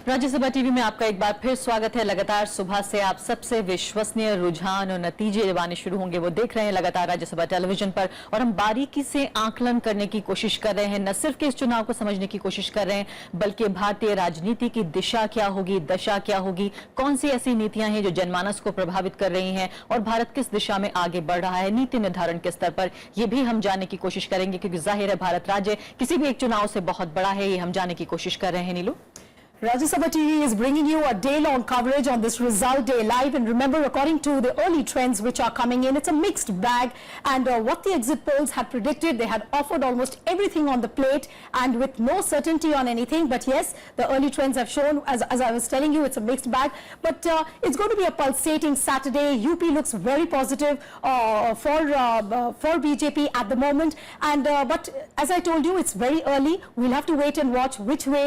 Rajya Sabha TV में आपका एक बार फिर स्वागत है। लगातार सुबह से आप सबसे विश्वसनीय रुझान और नतीजे जब आने शुरू होंगे वो देख रहे हैं लगातार राज्यसभा टेलीविजन पर, और हम बारीकी से आकलन करने की कोशिश कर रहे हैं। न सिर्फ कि इस चुनाव को समझने की कोशिश कर रहे हैं, बल्कि भारतीय राजनीति की दिशा क्या होगी, दशा क्या होगी, कौन सी ऐसी नीतियां हैं जो जनमानस को प्रभावित कर रही हैं और भारत किस दिशा में आगे बढ़ रहा है नीति निर्धारण के स्तर पर, ये भी हम जानने की कोशिश करेंगे। क्योंकि जाहिर है भारत राज्य किसी भी एक चुनाव से बहुत बड़ा है, ये हम जानने की कोशिश कर रहे हैं। नीलू, Rajya Sabha TV is bringing you a day-long coverage on this result day live, and remember, according to the early trends which are coming in, it's a mixed bag, and what the exit polls had predicted, they had offered almost everything on the plate and with no certainty on anything. But yes, the early trends have shown, as I was telling you, it's a mixed bag, but it's going to be a pulsating Saturday. UP looks very positive for BJP at the moment, and but as I told you, it's very early. We'll have to wait and watch which way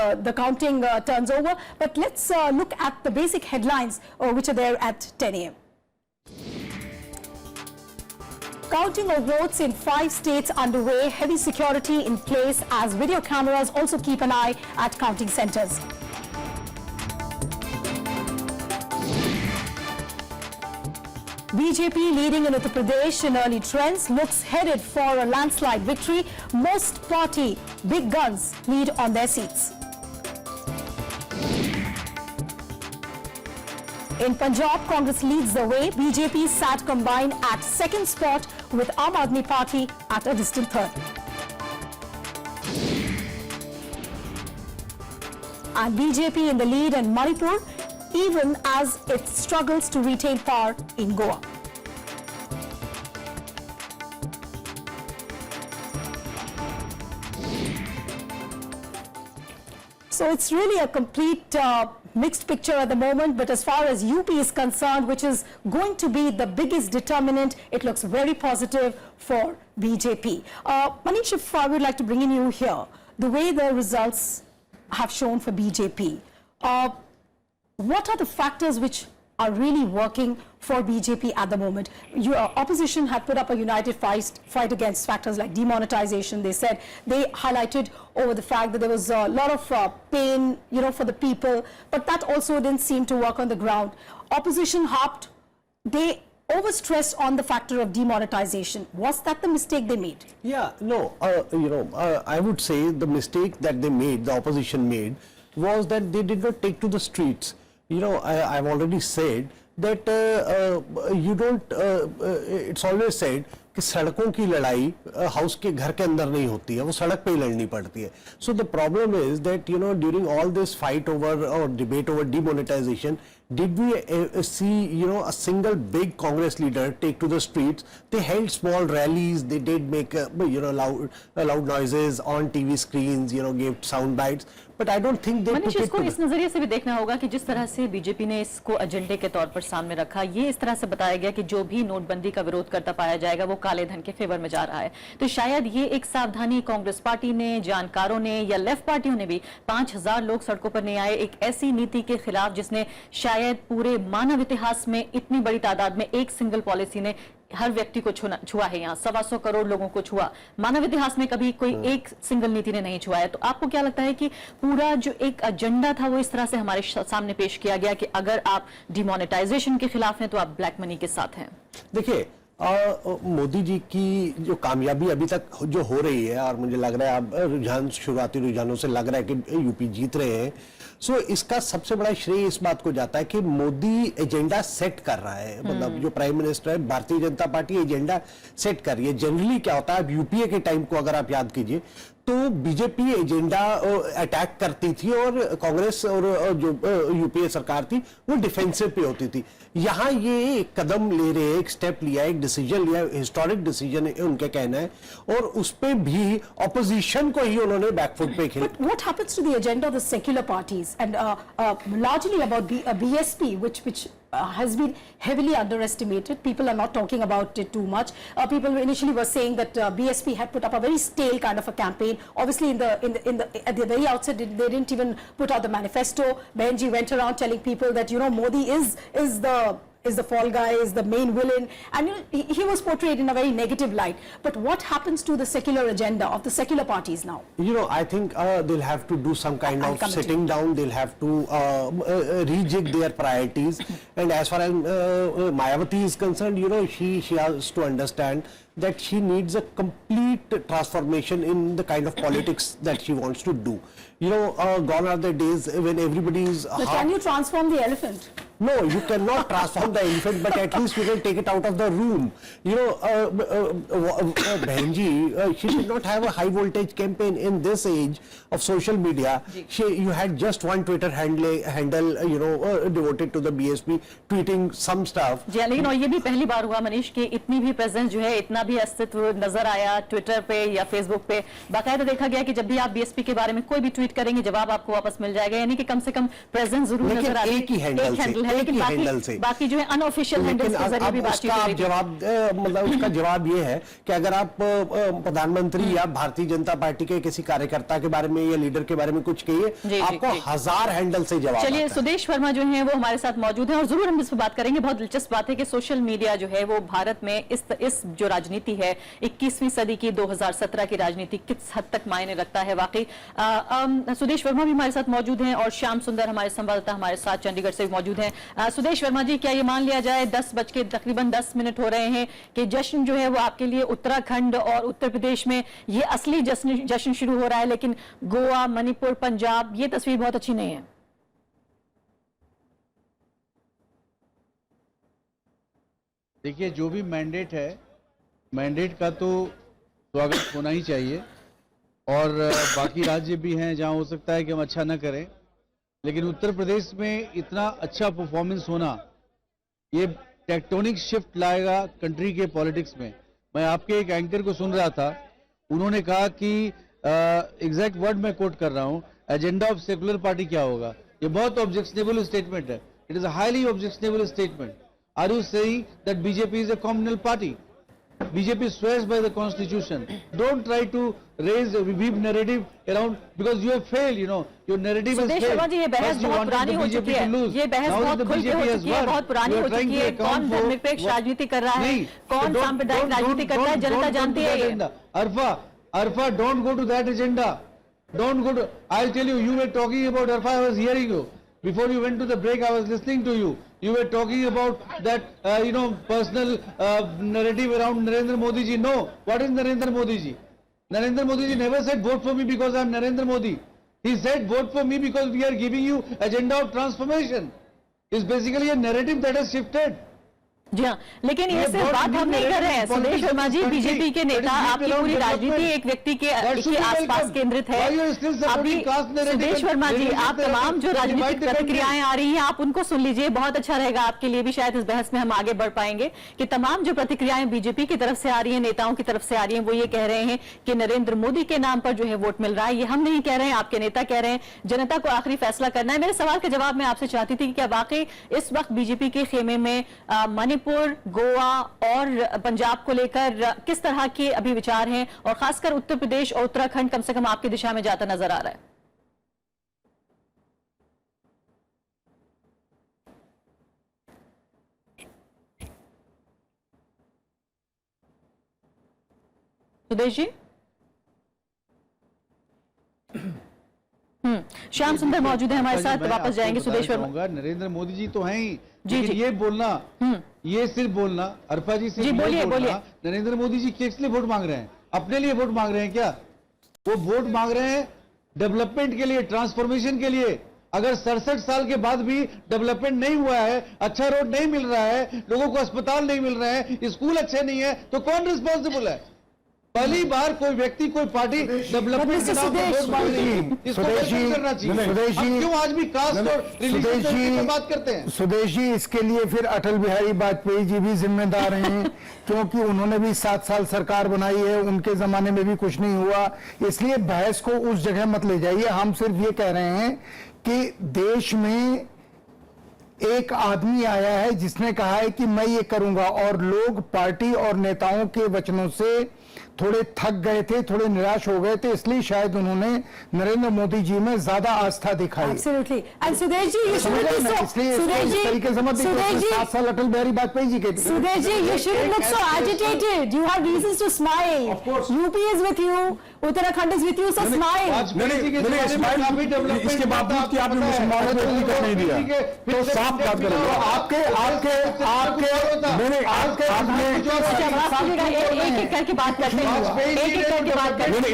the counting turns over. But let's look at the basic headlines which are there at 10 a.m. Counting of votes in 5 states underway. Heavy security in place as video cameras also keep an eye at counting centers. BJP leading in Uttar Pradesh in early trends, looks headed for a landslide victory. Most party big guns lead on their seats. In Punjab, Congress leads the way. BJP sat combined at second spot with Aam Aadmi Party at a distant third. And BJP in the lead in Manipur, even as it struggles to retain power in Goa. So it's really a complete mixed picture at the moment, but as far as UP is concerned, which is going to be the biggest determinant, it looks very positive for BJP. Manish, if I would like to bring in you here, the way the results have shown for BJP, what are the factors which are really working for BJP at the moment? Your opposition had put up a united fight against factors like demonetization. They said, they highlighted over the fact that there was a lot of pain, for the people, but that also didn't seem to work on the ground. Opposition harped, they overstressed on the factor of demonetization. Was that the mistake they made? Yeah, no, I would say the mistake that they made, the opposition made, was that they did not take to the streets. I've already said that you don't, it's always said कि सड़कों की लड़ाई house के घर के अंदर नहीं होती है, वो सड़क पे ही लड़नी पड़ती है. So the problem is that during all this fight over or debate over demonetization, did we see a single big Congress leader take to the streets? They held small rallies, they did make loud noises on TV screens, gave sound bites, but I don't think they Manish, took it इसको इस नजरिए से भी देखना होगा कि जिस तरह से बीजेपी ने इसको एजेंडे के तौर पर सामने रखा, ये इस तरह से बताया गया कि जो भी नोटबंदी का विरोध करता पाया जाएगा वो काले धन के फेवर में जा रहा है. तो शायद ये एक सावधानी कांग्रेस पार्टी ने, जानकारों ने या लेफ्ट पार्टियों ने भी, 5000 लोग सड़कों पर नहीं आए एक ऐसी नीति के खिलाफ जिसने शायद पूरे मानव इतिहास में इतनी बड़ी तादाद में एक सिंगल पॉलिसी ने हर व्यक्ति को छुआ है. यहाँ 125 करोड़ लोगों को छुआ. मानव इतिहास में कभी कोई एक सिंगल नीति ने नहीं छुआ है. तो आपको क्या लगता है कि पूरा जो एक एजेंडा था वो इस तरह से हमारे सामने पेश किया गया कि अगर आप डिमोनेटाइजेशन के खिलाफ हैं तो आप ब्लैक मनी के साथ हैं? देखिए, मोदी जी की जो कामयाबी अभी तक जो हो रही है, और मुझे लग रहा है अब शुरुआती रुझानों से लग रहा है कि यूपी जीत रहे हैं, सो इसका सबसे बड़ा श्रेय इस बात को जाता है कि मोदी एजेंडा सेट कर रहा है. मतलब जो प्राइम मिनिस्टर है, Bharatiya Janata party agenda set कर रही है. जनरली क्या होता है, अब यूपीए के टाइम को अगर आप याद कीजिए तो बीजेपी एजेंडा अटैक करती थी और कांग्रेस और जो यूपीए सरकार थी वो डिफेंसिव पे होती थी. यहाँ ये एक कदम ले रहे हैं, एक स्टेप लिया, एक डिसीजन लिया, हिस्टोरिक डिसीजन है उनके कहना है, और उस पे भी ऑपोजिशन को ही उन्होंने बैकफुट पे खेला. But what happens to the agenda of the secular parties and largely about BSP, which has been heavily underestimated? People are not talking about it too much. People initially were saying that BSP had put up a very stale kind of a campaign. Obviously, at the very outset, they didn't even put out the manifesto. Benji went around telling people that Modi is the is the fall guy, is the main villain, and he was portrayed in a very negative light. But what happens to the secular agenda of the secular parties now? I think they'll have to do some kind I'll of come to sitting down. They'll have to rejig their priorities. And as far as Mayawati is concerned, she has to understand that she needs a complete transformation in the kind of politics that she wants to do. Gone are the days when everybody is... But can you transform the elephant? No, you cannot transform the elephant, but at least you can take it out of the room. Benji, she did not have a high voltage campaign in this age of social media. You had just one Twitter handle, devoted to the BSP, tweeting some stuff. जी लेकिन और ये भी पहली बार हुआ मनीष कि इतनी भी presence जो है, इतना भी अस्तित्व नजर आया ट्विटर पे या फेसबुक पे। बाकायदा देखा गया कि जब भी आप बीएसपी के बारे में कोई भी ट्वीट करेंगे, जवाब आपको वापस मिल जाएगा, यानी कि कम से कम प्रेजेंस जरूर नजर आ रही है। एक ही हैंडल से, लेकिन बाकी जो है अनऑफिशियल हैंडल्स के जरिए भी बातचीत हो रही है। उसका जवाब ये है कि अगर आप प्रधानमंत्री या भारतीय जनता पार्टी के किसी कार्यकर्ता के बारे में या लीडर के बारे में कुछ कहिए, आपको 1000 हैंडल से जवाब। चलिए, सुदेश वर्मा जो है वो हमारे साथ मौजूद है और जरूर हम इस पर बात करेंगे। बहुत दिलचस्प बात है कि सोशल मीडिया जो है वो भारत में इस जो राजनीति है 21वीं सदी की 2017 की राजनीति किस हद तक मायने रखता है वाकई। सुदेश वर्मा भी हमारे साथ मौजूद हैं और श्याम सुंदर हमारे संवाददाता हमारे साथ चंडीगढ़ से भी मौजूद हैं। सुदेश वर्मा जी, क्या ये मान लिया जाए 10:10 हो रहे हैं कि जश्न जो है वो आपके लिए उत्तराखंड और उत्तर प्रदेश में ये असली जश्न शुरू हो रहा है, लेकिन गोवा, मणिपुर, पंजाब ये तस्वीर बहुत अच्छी नहीं है? देखिए, जो भी मैंडेट है, मैंडेट का तो स्वागत होना ही चाहिए और बाकी राज्य भी हैं जहां हो सकता है कि हम अच्छा न करें, लेकिन उत्तर प्रदेश में इतना अच्छा परफॉर्मेंस होना ये टेक्टोनिक शिफ्ट लाएगा कंट्री के पॉलिटिक्स में। मैं आपके एक एंकर को सुन रहा था, उन्होंने कहा कि एग्जैक्ट वर्ड मैं कोट कर रहा हूं, एजेंडा ऑफ सेकुलर पार्टी क्या होगा। ये बहुत ऑब्जेक्शनेबल स्टेटमेंट है। It is a highly objectionable statement. Are you saying that BJP is a communal party? BJP swears by the constitution. Don't try to raise a weave narrative around because you have failed. Your narrative has failed. Sharma ji, ये बहस बहुत पुरानी हो चुकी है। ये बहस बहुत खुल के हो चुकी है, बहुत पुरानी हो चुकी है। कौन धर्मनिरपेक्ष राजनीति कर रहा है, कौन सांप्रदायिक राजनीति कर रहा है, जनता जानती है ये। Arfa, don't go to that agenda. Don't go to. I'll tell you. You were talking about Arfa. I was hearing you. Before you went to the break, I was listening to you. You were talking about that, personal narrative around Narendra Modi ji. No, what is Narendra Modi ji? Narendra Modi ji never said vote for me because I am Narendra Modi. He said vote for me because we are giving you agenda of transformation. It's basically a narrative that has shifted. जी हाँ, लेकिन ये सिर्फ बात हम नहीं कर रहे हैं सुदेश वर्मा जी। बीजेपी के नेता, आपकी पूरी राजनीति एक व्यक्ति के आसपास केंद्रित है। अभी सुदेश वर्मा जी, आप तमाम जो राजनीतिक प्रतिक्रियाएं आ रही हैं आप उनको सुन लीजिए, बहुत अच्छा रहेगा आपके लिए भी। शायद इस बहस में हम आगे बढ़ पाएंगे कि तमाम जो प्रतिक्रियाएं बीजेपी की तरफ से आ रही है, नेताओं की तरफ से आ रही है, वो ये कह रहे हैं कि नरेंद्र मोदी के नाम पर जो है वोट मिल रहा है। ये हम नहीं कह रहे हैं, आपके नेता कह रहे हैं। जनता को आखिरी फैसला करना है। मेरे सवाल के जवाब में आपसे चाहती थी कि क्या वाकई इस वक्त बीजेपी के खेमे में मणिपुर, गोवा और पंजाब को लेकर किस तरह के अभी विचार हैं, और खासकर उत्तर प्रदेश और उत्तराखंड कम से कम आपकी दिशा में जाता नजर आ रहा है? सुदेश जी, श्याम सुंदर मौजूद है हमारे साथ, वापस जाएंगे सुदेश वर्मा। नरेंद्र मोदी जी तो हैं ही, लेकिन ये बोलना, ये सिर्फ बोलना, अर्पा जी से बोलिए नरेंद्र मोदी जी किस लिए वोट मांग रहे हैं? अपने लिए वोट मांग रहे हैं क्या? वो वोट मांग रहे हैं डेवलपमेंट के लिए, ट्रांसफॉर्मेशन के लिए। अगर 67 साल के बाद भी डेवलपमेंट नहीं हुआ है, अच्छा रोड नहीं मिल रहा है, लोगों को अस्पताल नहीं मिल रहे हैं, स्कूल अच्छे नहीं है, तो कौन रिस्पॉन्सिबल है? पहली बार कोई व्यक्ति, कोई पार्टी डेवलपमेंट के नाम पर वोट मांग रही है, इसको क्वेश्चन करना चाहिए। हम क्यों आज भी कास्ट और रिलीजन की बात करते हैं? सुदेश जी, इसके लिए फिर अटल बिहारी वाजपेयी जी भी जिम्मेदार हैं, क्योंकि उन्होंने भी 7 साल सरकार बनाई है, उनके जमाने में भी कुछ नहीं हुआ। इसलिए बहस को उस जगह मत ले जाइए। हम सिर्फ ये कह रहे हैं कि देश में एक आदमी आया है जिसने कहा है कि मैं ये करूंगा, और लोग पार्टी और नेताओं के वचनों से थोड़े थक गए थे, थोड़े निराश हो गए थे, इसलिए शायद उन्होंने नरेंद्र मोदी जी में ज्यादा आस्था दिखाई। Absolutely. And Sudesh ji, you shouldn't be so. इसलिए Sudesh इस ji, तरीके से मत देखिए, Sudesh ji, 7 साल अटल बिहारी वाजपेयी जी के थे। Sudesh ji, you shouldn't look so agitated. You have reasons to smile. Of course. UP is with you. Uttarakhand is with you, so smile. Vajpayee ji के जमाने में काफी डेवलपमेंट इसके बावजूद कि आपने मुसलमानों को नहीं करने दिया, तो साफ बात करें। आपके एक करके बात करते हैं, एक करके बात करते हैं।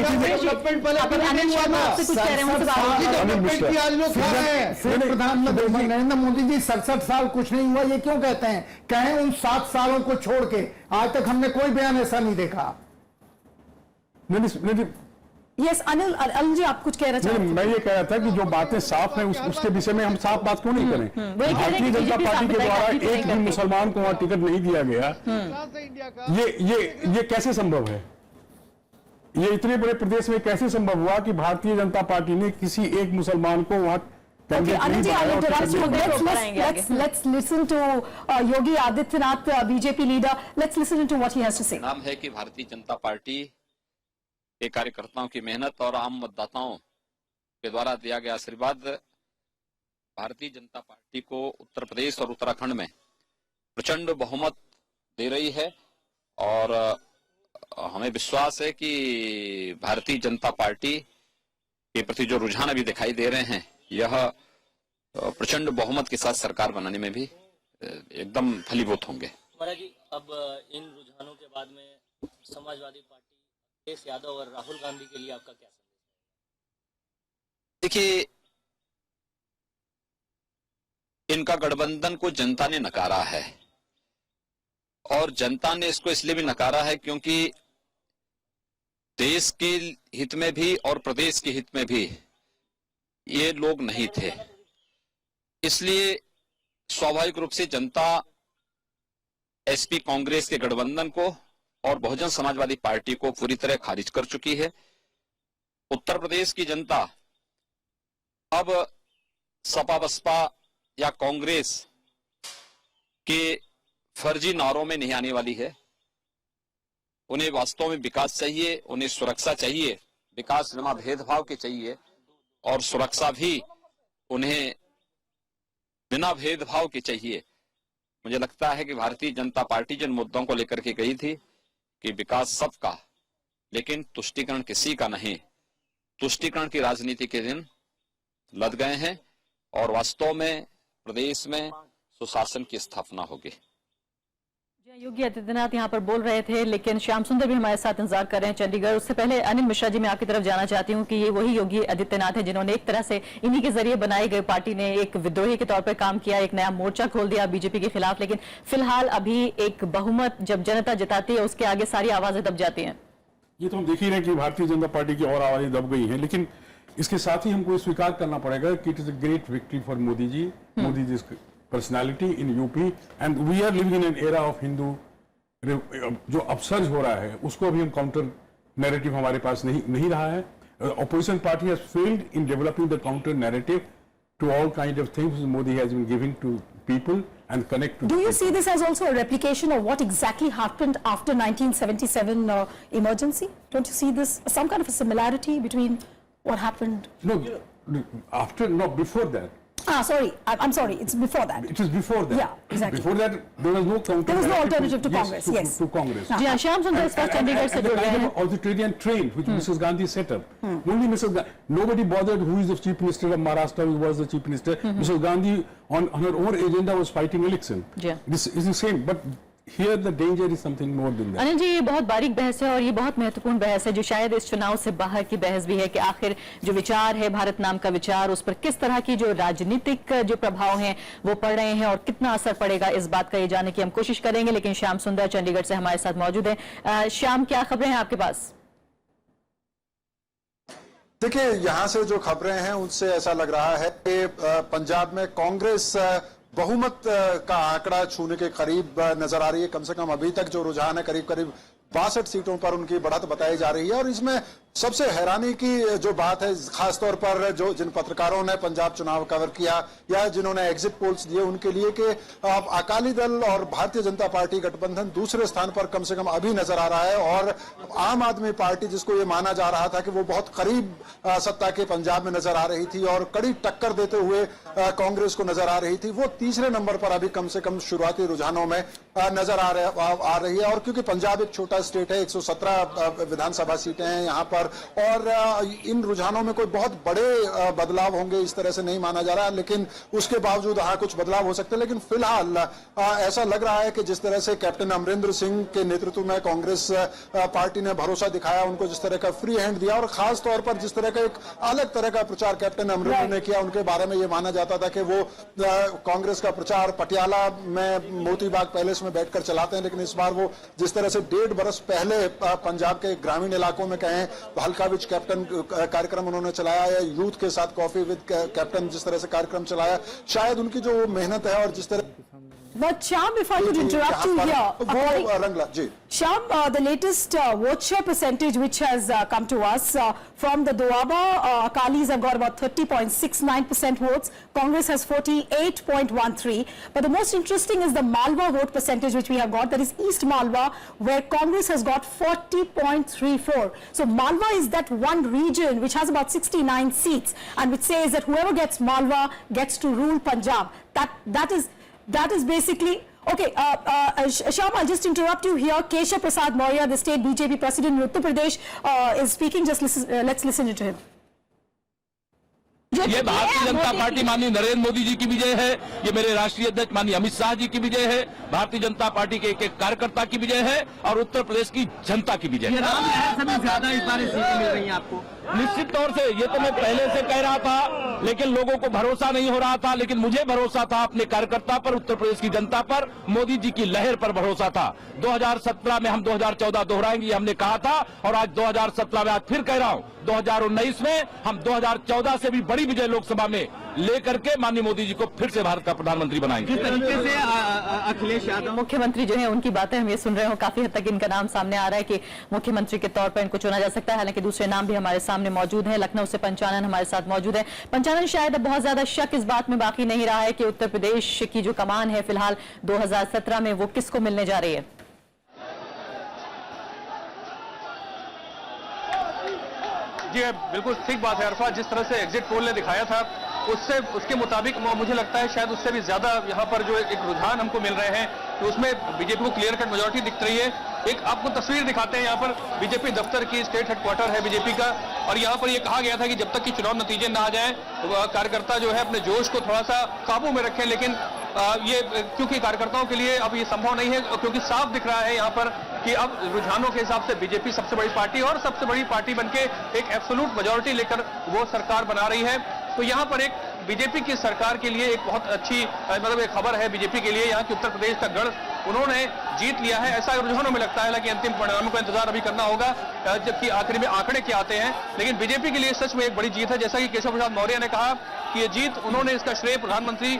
अभी अनिल शर्मा आपसे कुछ कह रहे हैं, उनसे बात कीजिए। फिर प्रधानमंत्री नरेंद्र मोदी जी 67 साल कुछ नहीं हुआ, ये क्यों कहते हैं? कहें उन 7 सालों को छोड़ के आज तक हमने कोई बयान ऐसा नहीं देखा। Yes, अनिल जी, आप कुछ कह रहे थे? मैं ये कह रहा था कि जो बातें साफ हैं उसके विषय में हम साफ बात क्यों नहीं करें? वही कह रहे हैं भारतीय कि जनता बीजेपी पार्टी के साफ द्वारा बताएगी, एक भी नहीं मुसलमान को वहां टिकट नहीं दिया गया। ये कैसे संभव है? ये इतने बड़े प्रदेश में कैसे संभव हुआ कि भारतीय जनता पार्टी ने किसी एक मुसलमान को वहां Okay, Anil ji, I'll interrupt you. Let's listen to Yogi Adityanath, BJP leader. Let's listen to what he has to say. नाम है कि भारतीय जनता पार्टी के कार्यकर्ताओं की मेहनत और आम मतदाताओं के द्वारा दिया गया आशीर्वाद भारतीय जनता पार्टी को उत्तर प्रदेश और उत्तराखंड में प्रचंड बहुमत दे रही है, और हमें विश्वास है कि भारतीय जनता पार्टी के प्रति जो रुझान अभी दिखाई दे रहे हैं, यह प्रचंड बहुमत के साथ सरकार बनाने में भी एकदम फलीभूत होंगे। महाराज जी, अब इन रुझानों के बाद में समाजवादी पार्टी, अखिलेश यादव और राहुल गांधी के लिए आपका क्या संदेश है? देखिए, इनका गठबंधन को जनता ने नकारा है, और जनता ने इसको इसलिए भी नकारा है क्योंकि देश के हित में भी और प्रदेश के हित में भी ये लोग नहीं थे। इसलिए स्वाभाविक रूप से जनता एसपी कांग्रेस के गठबंधन को और बहुजन समाजवादी पार्टी को पूरी तरह खारिज कर चुकी है। उत्तर प्रदेश की जनता अब सपा बसपा या कांग्रेस के फर्जी नारों में नहीं आने वाली है। उन्हें वास्तव में विकास चाहिए, उन्हें सुरक्षा चाहिए, विकास बिना भेदभाव के चाहिए, और सुरक्षा भी उन्हें बिना भेदभाव के चाहिए। मुझे लगता है कि भारतीय जनता पार्टी जिन मुद्दों को लेकर के गई थी कि विकास सबका, लेकिन तुष्टीकरण किसी का नहीं, तुष्टीकरण की राजनीति के दिन लद गए हैं, और वास्तव में प्रदेश में सुशासन की स्थापना होगी। योगी आदित्यनाथ यहाँ पर बोल रहे थे, लेकिन श्याम सुंदर भी हमारे साथ इंतजार कर रहे हैं चंडीगढ़। उससे पहले अनिल मिश्रा जी, मैं आपकी तरफ जाना चाहती हूँ कि ये वही योगी आदित्यनाथ है जिन्होंने एक तरह से इन्हीं के जरिए बनाई गई पार्टी ने एक विद्रोही के तौर पर काम किया, एक नया मोर्चा खोल दिया बीजेपी के खिलाफ। लेकिन फिलहाल अभी एक बहुमत जब जनता जताती है, उसके आगे सारी आवाजें दब जाती हैं। ये तो हम देख ही रहे हैं कि भारतीय जनता पार्टी की और आवाजें दब गई हैं, लेकिन इसके साथ ही हमको स्वीकार करना पड़ेगा कि it is a great victory for Modi ji personality in UP, and we are living in an era of Hindu. जो अपसर्ज हो रहा है उसको अभी हम काउंटर नैरेटिव हमारे पास नहीं रहा है। Opposition party has failed in developing the counter narrative to all kind of things Modi has been giving to people and connect to. Do you see this as also a replication of what exactly happened after 1977 emergency? Don't you see this some kind of a similarity between what happened? No, before that. Sorry, I'm sorry. It's before that. It is before that. Yeah, exactly. Before that, there was no counter. There was no alternative to Congress. Yes, to Congress. जी हाँ, श्याम सुंदर इस वक्त चंडीगढ़ से जुड़ रहे हैं। Authoritarian train which Mrs. Gandhi set up. Only Mrs. Nobody bothered who is the chief minister of Maharashtra, who was the chief minister. Mrs. Gandhi on her own agenda was fighting election. Yeah. This is the same, but here the danger is something more than that. Anil ji, ये बहुत बारीक बहस है और ये बहुत महत्वपूर्ण बहस है जो शायद इस चुनाव से बाहर की बहस भी है कि आखिर जो विचार है, भारत नाम का विचार, उस पर किस तरह की जो राजनीतिक जो प्रभाव हैं वो पड़ रहे हैं और कितना असर पड़ेगा, इस बात का ये जानने की हम कोशिश करेंगे। लेकिन श्याम सुंदर चंडीगढ़ से हमारे साथ मौजूद है। श्याम, क्या खबरें हैं आपके पास? देखिए, यहाँ से जो खबरें हैं उनसे ऐसा लग रहा है कि पंजाब में कांग्रेस बहुमत का आंकड़ा छूने के करीब नजर आ रही है। कम से कम अभी तक जो रुझान है करीब 62 सीटों पर उनकी बढ़त बताई जा रही है, और इसमें सबसे हैरानी की जो बात है, खासतौर पर जो जिन पत्रकारों ने पंजाब चुनाव कवर किया या जिन्होंने एग्जिट पोल्स दिए उनके लिए कि अकाली दल और भारतीय जनता पार्टी गठबंधन दूसरे स्थान पर कम से कम अभी नजर आ रहा है, और आम आदमी पार्टी जिसको ये माना जा रहा था कि वो बहुत करीब सत्ता के पंजाब में नजर आ रही थी और कड़ी टक्कर देते हुए कांग्रेस को नजर आ रही थी, वो तीसरे नंबर पर अभी कम से कम शुरुआती रुझानों में नजर आ रही है। और क्योंकि पंजाब एक छोटा स्टेट है, 117 विधानसभा सीटें हैं यहाँ पर, और इन रुझानों में कोई बहुत बड़े बदलाव होंगे इस तरह से नहीं माना जा रहा, लेकिन उसके बावजूद हाँ कुछ बदलाव हो सकते हैं। लेकिन फिलहाल ऐसा लग रहा है कि जिस तरह से कैप्टन अमरिंदर सिंह के नेतृत्व में कांग्रेस पार्टी ने भरोसा दिखाया, उनको जिस तरह का फ्री हैंड दिया और खास तौर पर जिस तरह का एक अलग तरह का प्रचार कैप्टन अमरिंदर ने किया, उनके बारे में यह माना जाता था कि वो कांग्रेस का प्रचार पटियाला में मोती बाग पैलेस में बैठकर चलाते हैं, लेकिन इस बार वो जिस तरह से 1.5 बरस पहले पंजाब के ग्रामीण इलाकों में कहें हल्का विच कैप्टन कार्यक्रम उन्होंने चलाया या यूथ के साथ कॉफी विद कैप्टन जिस तरह से कार्यक्रम चलाया, शायद उनकी जो मेहनत है और जिस तरह But Shyam, if I could interrupt you here, वो रंगला जी Shyam, the latest vote share percentage which has come to us from the Doaba, Akalis have got about 30.69% votes, Congress has 48.13%, but the most interesting is the Malwa vote percentage which we have got, that is East Malwa, where Congress has got 40.34%. So Malwa is that one region which has about 69 seats and which says that whoever gets Malwa gets to rule Punjab. That is basically okay. Shyam, I'll just interrupt you here. Keshav Prasad Maurya, the state BJP president in Uttar Pradesh, is speaking. Just listen, let's listen to him. ये Bharatiya Janata party माननीय नरेंद्र मोदी जी की विजय है, ये मेरे राष्ट्रीय अध्यक्ष माननीय अमित शाह जी की विजय है, भारतीय जनता पार्टी के एक कार्यकर्ता की विजय है और उत्तर प्रदेश की जनता की विजय है। ज्यादा इस बार सीटें मिल रही हैं आपको? निश्चित तौर से ये तो मैं पहले से कह रहा था, लेकिन लोगों को भरोसा नहीं हो रहा था, लेकिन मुझे भरोसा था अपने कार्यकर्ता पर, उत्तर प्रदेश की जनता पर, मोदी जी की लहर पर भरोसा था। 2017 में हम 2014 दोहराएंगे, हमने कहा था, और आज 2017 में आज फिर कह रहा हूं, 2019 में हम 2014 से भी बड़ी विजय लोकसभा में लेकर के माननीय मोदी जी को फिर से भारत का प्रधानमंत्री बनाएंगे। जिस तरीके से अखिलेश यादव मुख्यमंत्री जो है उनकी बातें हम ये सुन रहे हो, काफी हद तक इनका नाम सामने आ रहा है कि मुख्यमंत्री के तौर पर इनको चुना जा सकता है। हालांकि दूसरे नाम भी हमारे सामने मौजूद है। लखनऊ से पंचानन हमारे साथ मौजूद है। पंचानन, शायद अब बहुत ज्यादा शक इस बात में बाकी नहीं रहा है कि उत्तर प्रदेश की जो कमान है फिलहाल 2017 में वो किसको मिलने जा रही है? जी बिल्कुल ठीक बात है अरफा, जिस तरह से एग्जिट पोल ने दिखाया था उसके मुताबिक मुझे लगता है शायद उससे भी ज्यादा यहाँ पर जो एक रुझान हमको मिल रहे हैं तो उसमें बीजेपी को क्लियर कट मेजोरिटी दिख रही है। एक आपको तस्वीर दिखाते हैं, यहाँ पर बीजेपी दफ्तर की स्टेट हेडक्वार्टर है बीजेपी का, और यहाँ पर ये कहा गया था कि जब तक कि चुनाव नतीजे ना आ जाए तो कार्यकर्ता जो है अपने जोश को थोड़ा सा काबू में रखें, लेकिन ये क्योंकि कार्यकर्ताओं के लिए अब ये संभव नहीं है, क्योंकि साफ दिख रहा है यहाँ पर कि अब रुझानों के हिसाब से बीजेपी सबसे बड़ी पार्टी और सबसे बड़ी पार्टी बनके एक एब्सोल्यूट मेजोरिटी लेकर वो सरकार बना रही है। तो यहाँ पर एक बीजेपी की सरकार के लिए एक बहुत अच्छी मतलब एक खबर है बीजेपी के लिए, यहाँ की उत्तर प्रदेश का गढ़ उन्होंने जीत लिया है, ऐसा रुझानों में लगता है। हालांकि अंतिम परिणामों का इंतजार अभी करना होगा, जबकि आखिरी में आंकड़े क्या आते हैं, लेकिन बीजेपी के लिए सच में एक बड़ी जीत है। जैसा कि केशव प्रसाद मौर्य ने कहा कि ये जीत उन्होंने इसका श्रेय प्रधानमंत्री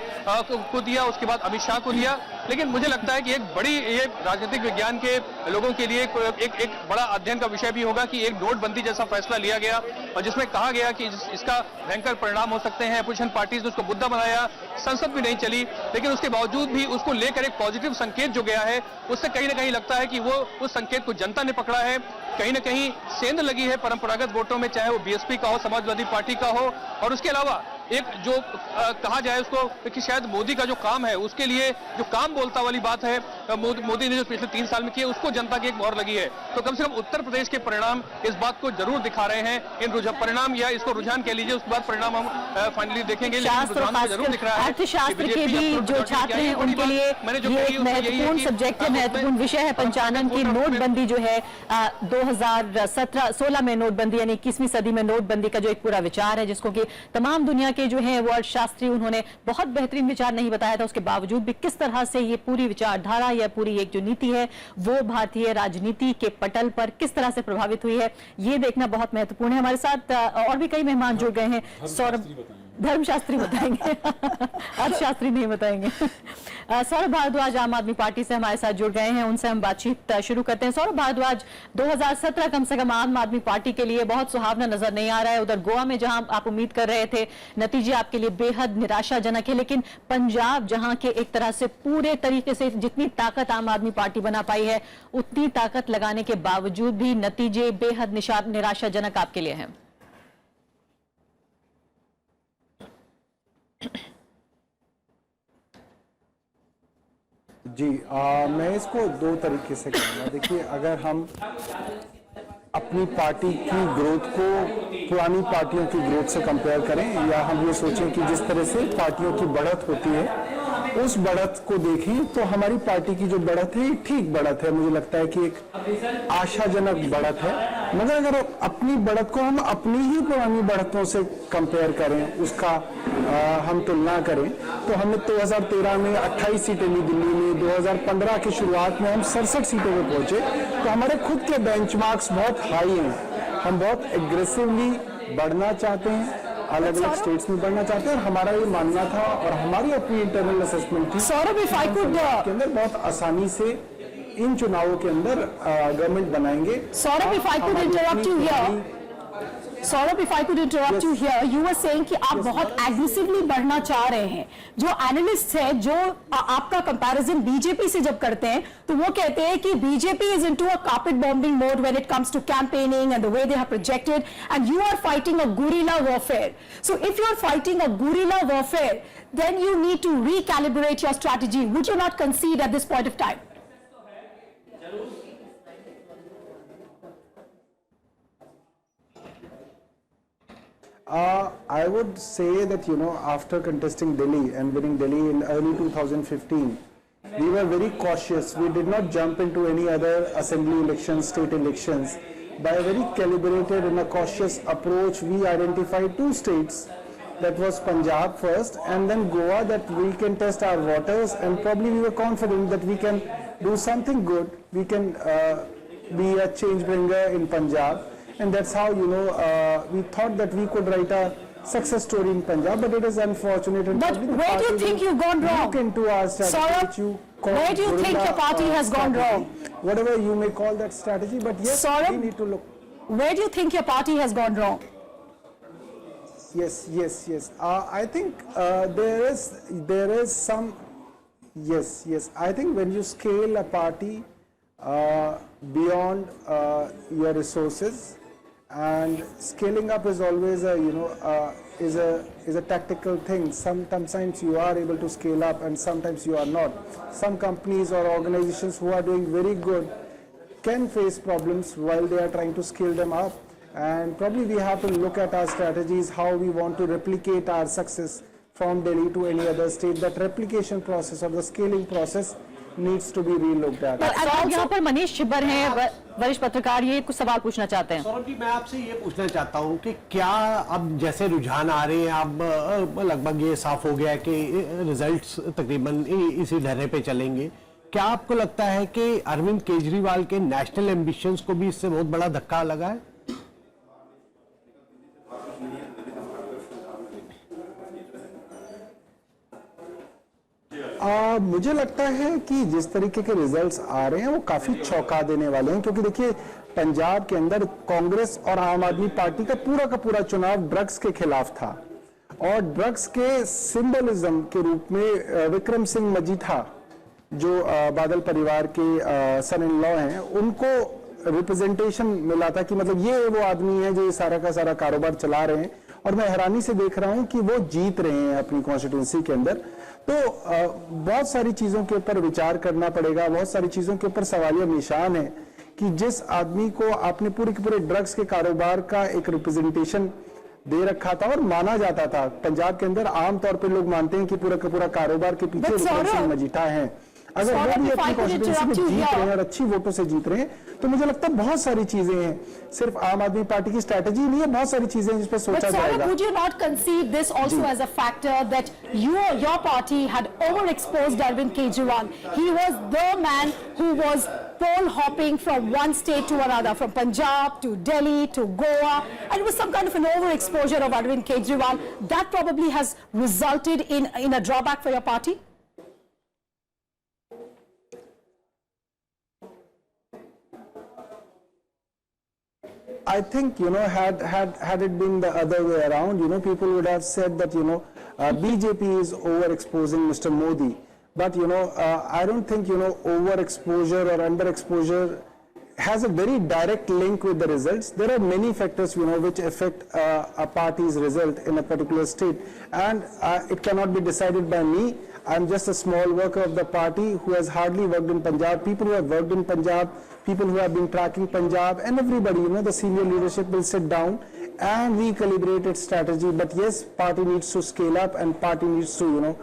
को दिया, उसके बाद अमित शाह को दिया, लेकिन मुझे लगता है कि एक बड़ी ये राजनीतिक विज्ञान के लोगों के लिए एक बड़ा अध्ययन का विषय भी होगा कि एक नोटबंदी जैसा फैसला लिया गया और जिसमें कहा गया कि इसका भयंकर परिणाम हो सकते हैं। अपोजिशन पार्टीज ने उसको मुद्दा बनाया, संसद भी नहीं चली, लेकिन उसके बावजूद भी उसको लेकर एक पॉजिटिव संकेत जो गया है उससे कहीं ना कहीं लगता है कि वो उस संकेत को जनता ने पकड़ा है। कहीं ना कहीं सेंध लगी है परंपरागत वोटों में, चाहे वो बीएसपी का हो, समाजवादी पार्टी का हो, और उसके अलावा एक जो कहा जाए उसको कि शायद मोदी का जो काम है उसके लिए जो काम बोलता वाली बात है मोदी ने जो पिछले 3 साल में किया उसको जनता की एक मोहर लगी है। तो कम से कम उत्तर प्रदेश के परिणाम इस बात को जरूर दिखा रहे हैं। इन परिणाम या इसको रुझान कह लीजिए, उसके बाद परिणाम हम फाइनली देखेंगे, लेकिन रुझान जरूर दिख रहा है। अर्थशास्त्र के भी जो छात्र हैं उनके लिए ये एक महत्वपूर्ण सब्जेक्ट है, महत्वपूर्ण विषय है पंचानन की। नोटबंदी जो है 2016 में नोटबंदी यानी 21वीं सदी में नोटबंदी का जो एक पूरा विचार है, जिसको कि तमाम दुनिया के जो है वो अर्थशास्त्री उन्होंने बहुत बेहतरीन विचार नहीं बताया था, उसके बावजूद भी किस तरह से ये पूरी विचारधारा या पूरी एक जो नीति है वो भारतीय राजनीति के पटल पर किस तरह से प्रभावित हुई है, ये देखना बहुत महत्वपूर्ण है। हमारे साथ और भी कई मेहमान जुड़ गए हैं। सौरभ धर्मशास्त्री बताएंगे, अर्थशास्त्री नहीं बताएंगे। सौरभ भारद्वाज आम आदमी पार्टी से हमारे साथ जुड़ गए हैं, उनसे हम बातचीत शुरू करते हैं। सौरभ भारद्वाज, 2017 कम से कम आम आदमी पार्टी के लिए बहुत सुहावना नजर नहीं आ रहा है। उधर गोवा में जहां आप उम्मीद कर रहे थे, नतीजे आपके लिए बेहद निराशाजनक है, लेकिन पंजाब जहां के एक तरह से पूरे तरीके से जितनी ताकत आम आदमी पार्टी बना पाई है, उतनी ताकत लगाने के बावजूद भी नतीजे बेहद निराशाजनक आपके लिए हैं। जी मैं इसको दो तरीके से कहूँगा। देखिए, अगर हम अपनी पार्टी की ग्रोथ को पुरानी पार्टियों की ग्रोथ से कंपेयर करें, या हम ये सोचें कि जिस तरह से पार्टियों की बढ़त होती है उस बढ़त को देखें, तो हमारी पार्टी की जो बढ़त है ठीक बढ़त है। मुझे लगता है कि एक आशाजनक बढ़त है। मगर अगर अपनी बढ़त को हम अपनी ही पुरानी बढ़तों से कंपेयर करें, उसका हम तुलना करें, तो हमने 2013 में 28 सीटें ली दिल्ली में, 2015 की शुरुआत में हम 67 सीटों पे पहुंचे। तो हमारे खुद के बेंचमार्क्स बहुत हाई हैं। हम बहुत एग्रेसिवली बढ़ना चाहते हैं, अलग अलग स्टेट्स में बढ़ना चाहते हैं, और हमारा ये मानना था और हमारी अपनी इंटरनल असेसमेंट थी के अंदर बहुत आसानी से इन चुनावों के अंदर गवर्नमेंट बनाएंगे। Saurabh, if I could interrupt you here. Saurabh, if I could interrupt you here, you were saying कि आप बहुत aggressively बढ़ना चाह रहे हैं। जो एनालिस्ट है, जो आपका कंपैरिजन बीजेपी से जब करते हैं, तो वो कहते हैं कि BJP is into a carpet bombing mode when it comes to campaigning and the way they have projected, and you are fighting a guerrilla warfare. So if you are fighting a guerrilla warfare, then you need to recalibrate your strategy. Would you not concede at this point of time? I would say that, after contesting Delhi and winning Delhi in early 2015, we were very cautious. We did not jump into any other assembly elections, state elections. By a very calibrated and a cautious approach, we identified two states. That was Punjab first, and then Goa, that we can test our waters, and probably we were confident that we can do something good. We can be a change bringer in Punjab. And that's how, we thought that we could write a success story in Punjab, but it is unfortunate. And but where do you think you've gone wrong? Look into our strategy. Where do you think your party has gone wrong? Whatever you may call that strategy, but yes, we need to look. Where do you think your party has gone wrong? Yes. I think there is some. Yes. I think when you scale a party beyond your resources, and scaling up is always is a tactical thing. Sometimes you are able to scale up, and sometimes you are not. Some companies or organizations who are doing very good can face problems while they are trying to scale them up, and probably we have to look at our strategies, how we want to replicate our success from Delhi to any other state. That replication process or the scaling process needs to be relooked at. Saurabh, यहाँ पर मनीष छिब्बर हैं, वरिष्ठ पत्रकार, ये कुछ सवाल पूछना चाहते हैं। सौरभ जी, मैं आपसे ये पूछना चाहता हूँ कि क्या अब जैसे रुझान आ रहे हैं, अब लगभग ये साफ हो गया है कि रिजल्ट्स तकरीबन इसी ढर्रे पे चलेंगे, क्या आपको लगता है कि अरविंद केजरीवाल के नेशनल एम्बिशंस को भी इससे बहुत बड़ा धक्का लगा है? मुझे लगता है कि जिस तरीके के रिजल्ट्स आ रहे हैं वो काफी चौंका देने वाले हैं, क्योंकि देखिए, पंजाब के अंदर कांग्रेस और आम आदमी पार्टी का पूरा चुनाव ड्रग्स के खिलाफ था, और ड्रग्स के सिंबलिज्म के रूप में विक्रम सिंह मजीठा, जो बादल परिवार के सन इन लॉ हैं, उनको रिप्रेजेंटेशन मिला था कि मतलब ये वो आदमी है जो ये सारा का सारा कारोबार चला रहे हैं। और मैं हैरानी से देख रहा हूं कि वो जीत रहे हैं अपनी कॉन्स्टिट्यूंसी के अंदर। तो बहुत सारी चीजों के ऊपर विचार करना पड़ेगा, बहुत सारी चीजों के ऊपर सवालिया निशान है कि जिस आदमी को आपने पूरे के पूरे ड्रग्स के कारोबार का एक रिप्रेजेंटेशन दे रखा था और माना जाता था, पंजाब के अंदर आमतौर पे लोग मानते हैं कि पूरा का पूरा कारोबार के पीछे विक्रम सिंह मजीठा है। अगर वो भी अपनी कॉन्स्टिट्यूंसी में जीत रहे हैं और अच्छी वोटों से जीत रहे हैं, तो मुझे लगता है बहुत सारी चीजें हैं, सिर्फ आम आदमी पार्टी की स्ट्रैटेजी नहीं है, बहुत सारी चीजें जिस पर सोचा जाएगा। Would you not concede this also as a factor that your party had overexposed Arvind Kejriwal? He was the man who was poll hopping from one state to another, from Punjab to Delhi to Goa, and it was some kind of an overexposure of Arvind Kejriwal. That probably has resulted in a drawback for your party? I think, had it been the other way around, people would have said that, BJP is overexposing Mr. Modi. But, I don't think, overexposure or underexposure has a very direct link with the results. There are many factors, which affect a party's result in a particular state. And it cannot be decided by me. I'm just a small worker of the party who has hardly worked in Punjab. People who have worked in Punjab, people who have been tracking Punjab, and everybody, the senior leadership will sit down and recalibrate its strategy. But yes, party needs to scale up and party needs to,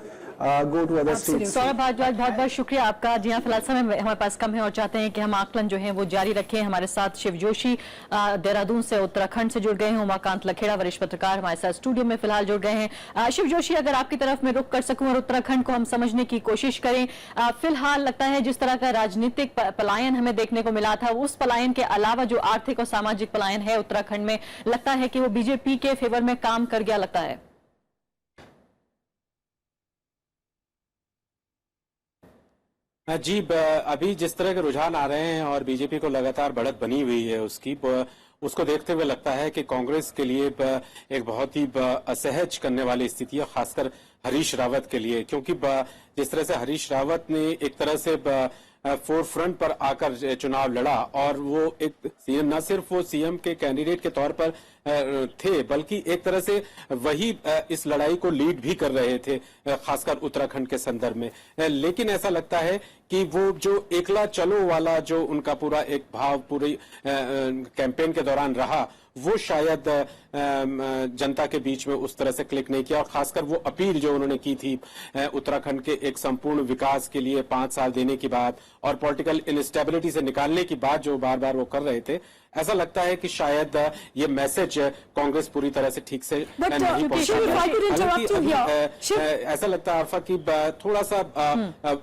go to other states. Saurabh Bhardwaj, बहुत बहुत शुक्रिया आपका। जी हाँ, फिलहाल समय हमारे पास कम है और चाहते हैं कि हम आकलन जो है वो जारी रखें। हमारे साथ शिव जोशी देहरादून से, उत्तराखंड से जुड़ गए हैं। उमाकांत लखेड़ा वरिष्ठ पत्रकार हमारे साथ स्टूडियो में फिलहाल जुड़ गए हैं। शिव जोशी, अगर आपकी तरफ में रुख कर सकूं और उत्तराखंड को हम समझने की कोशिश करें, फिलहाल लगता है जिस तरह का राजनीतिक पलायन हमें देखने को मिला था, उस पलायन के अलावा जो आर्थिक और सामाजिक पलायन है उत्तराखंड में, लगता है कि वो बीजेपी के फेवर में काम कर गया, लगता है? जी, अभी जिस तरह के रुझान आ रहे हैं और बीजेपी को लगातार बढ़त बनी हुई है उसको देखते हुए लगता है कि कांग्रेस के लिए एक बहुत ही असहज करने वाली स्थिति है, खासकर हरीश रावत के लिए, क्योंकि जिस तरह से हरीश रावत ने एक तरह से फोर फ्रंट पर आकर चुनाव लड़ा और वो एक सीएम, न सिर्फ वो सीएम के कैंडिडेट के तौर पर थे, बल्कि एक तरह से वही इस लड़ाई को लीड भी कर रहे थे, खासकर उत्तराखंड के संदर्भ में। लेकिन ऐसा लगता है कि वो जो एकला चलो वाला जो उनका पूरा एक भाव पूरी कैंपेन के दौरान रहा, वो शायद जनता के बीच में उस तरह से क्लिक नहीं किया। और खासकर वो अपील जो उन्होंने की थी उत्तराखंड के एक संपूर्ण विकास के लिए 5 साल देने की बात और पॉलिटिकल इनस्टेबिलिटी से निकालने की बात जो बार बार वो कर रहे थे, ऐसा लगता है कि शायद ये मैसेज कांग्रेस पूरी तरह से ठीक से नहीं पहुंचा। ऐसा लगता है अरफा कि थोड़ा सा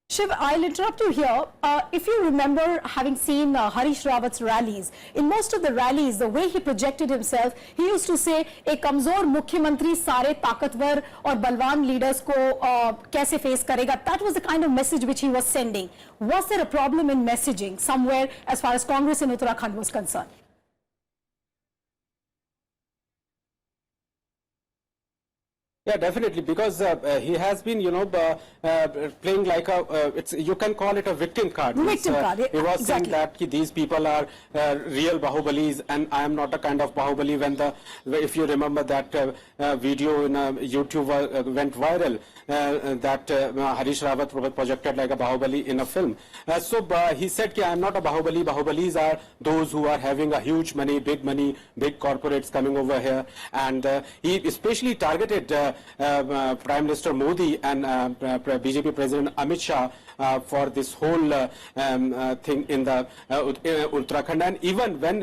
Shiv, I'll interrupt you here. If you remember having seen Harish Rawat's rallies, in most of the rallies, the way he projected himself, he used to say, एक कमजोर मुख्यमंत्री सारे ताकतवर और बलवान लीडर्स को कैसे फेस करेगा? That was the kind of message which he was sending. Was there a problem in messaging somewhere as far as Congress in Uttarakhand was concerned? Yeah, definitely, because he has been, playing like you can call it a victim card. Victim card. He was exactly. saying that these people are real Bahubalis, and I am not a kind of Bahubali. If you remember that video in YouTube went viral, that Harish Rawat projected like a Bahubali in a film. So he said, I am not a Bahubali. Bahubalis are those who are having a huge money, big corporates coming over here, and he especially targeted Prime Minister Modi and BJP President Amit Shah for this whole thing in the Uttarakhand. And even when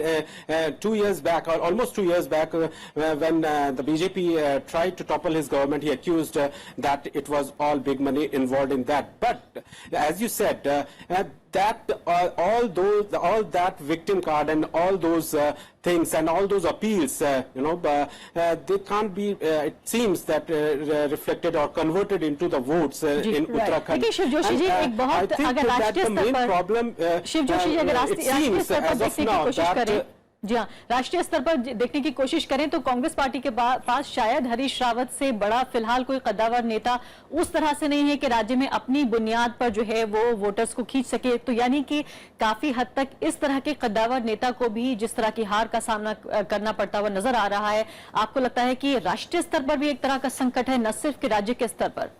2 years back, or almost 2 years back, when the BJP tried to topple his government, he accused that it was all big money involved in that. But as you said, that all that victim card and all those things and all those appeals, they can't be, it seems that reflected or converted into the votes in Uttarakhand. देखिए शिव जोशी जी, एक बहुत अगर राष्ट्रीय स्तर पर शिव जोशी जी अगर राष्ट्रीय स्तर पर देखने की कोशिश करें, जी हाँ, राष्ट्रीय स्तर पर देखने की कोशिश करें तो कांग्रेस पार्टी के पास शायद हरीश रावत से बड़ा फिलहाल कोई कद्दावर नेता उस तरह से नहीं है कि राज्य में अपनी बुनियाद पर जो है वो वोटर्स को खींच सके। तो यानी कि काफी हद तक इस तरह के कद्दावर नेता को भी जिस तरह की हार का सामना करना पड़ता हुआ नजर आ रहा है, आपको लगता है कि राष्ट्रीय स्तर पर भी एक तरह का संकट है, न सिर्फ कि राज्य के स्तर पर?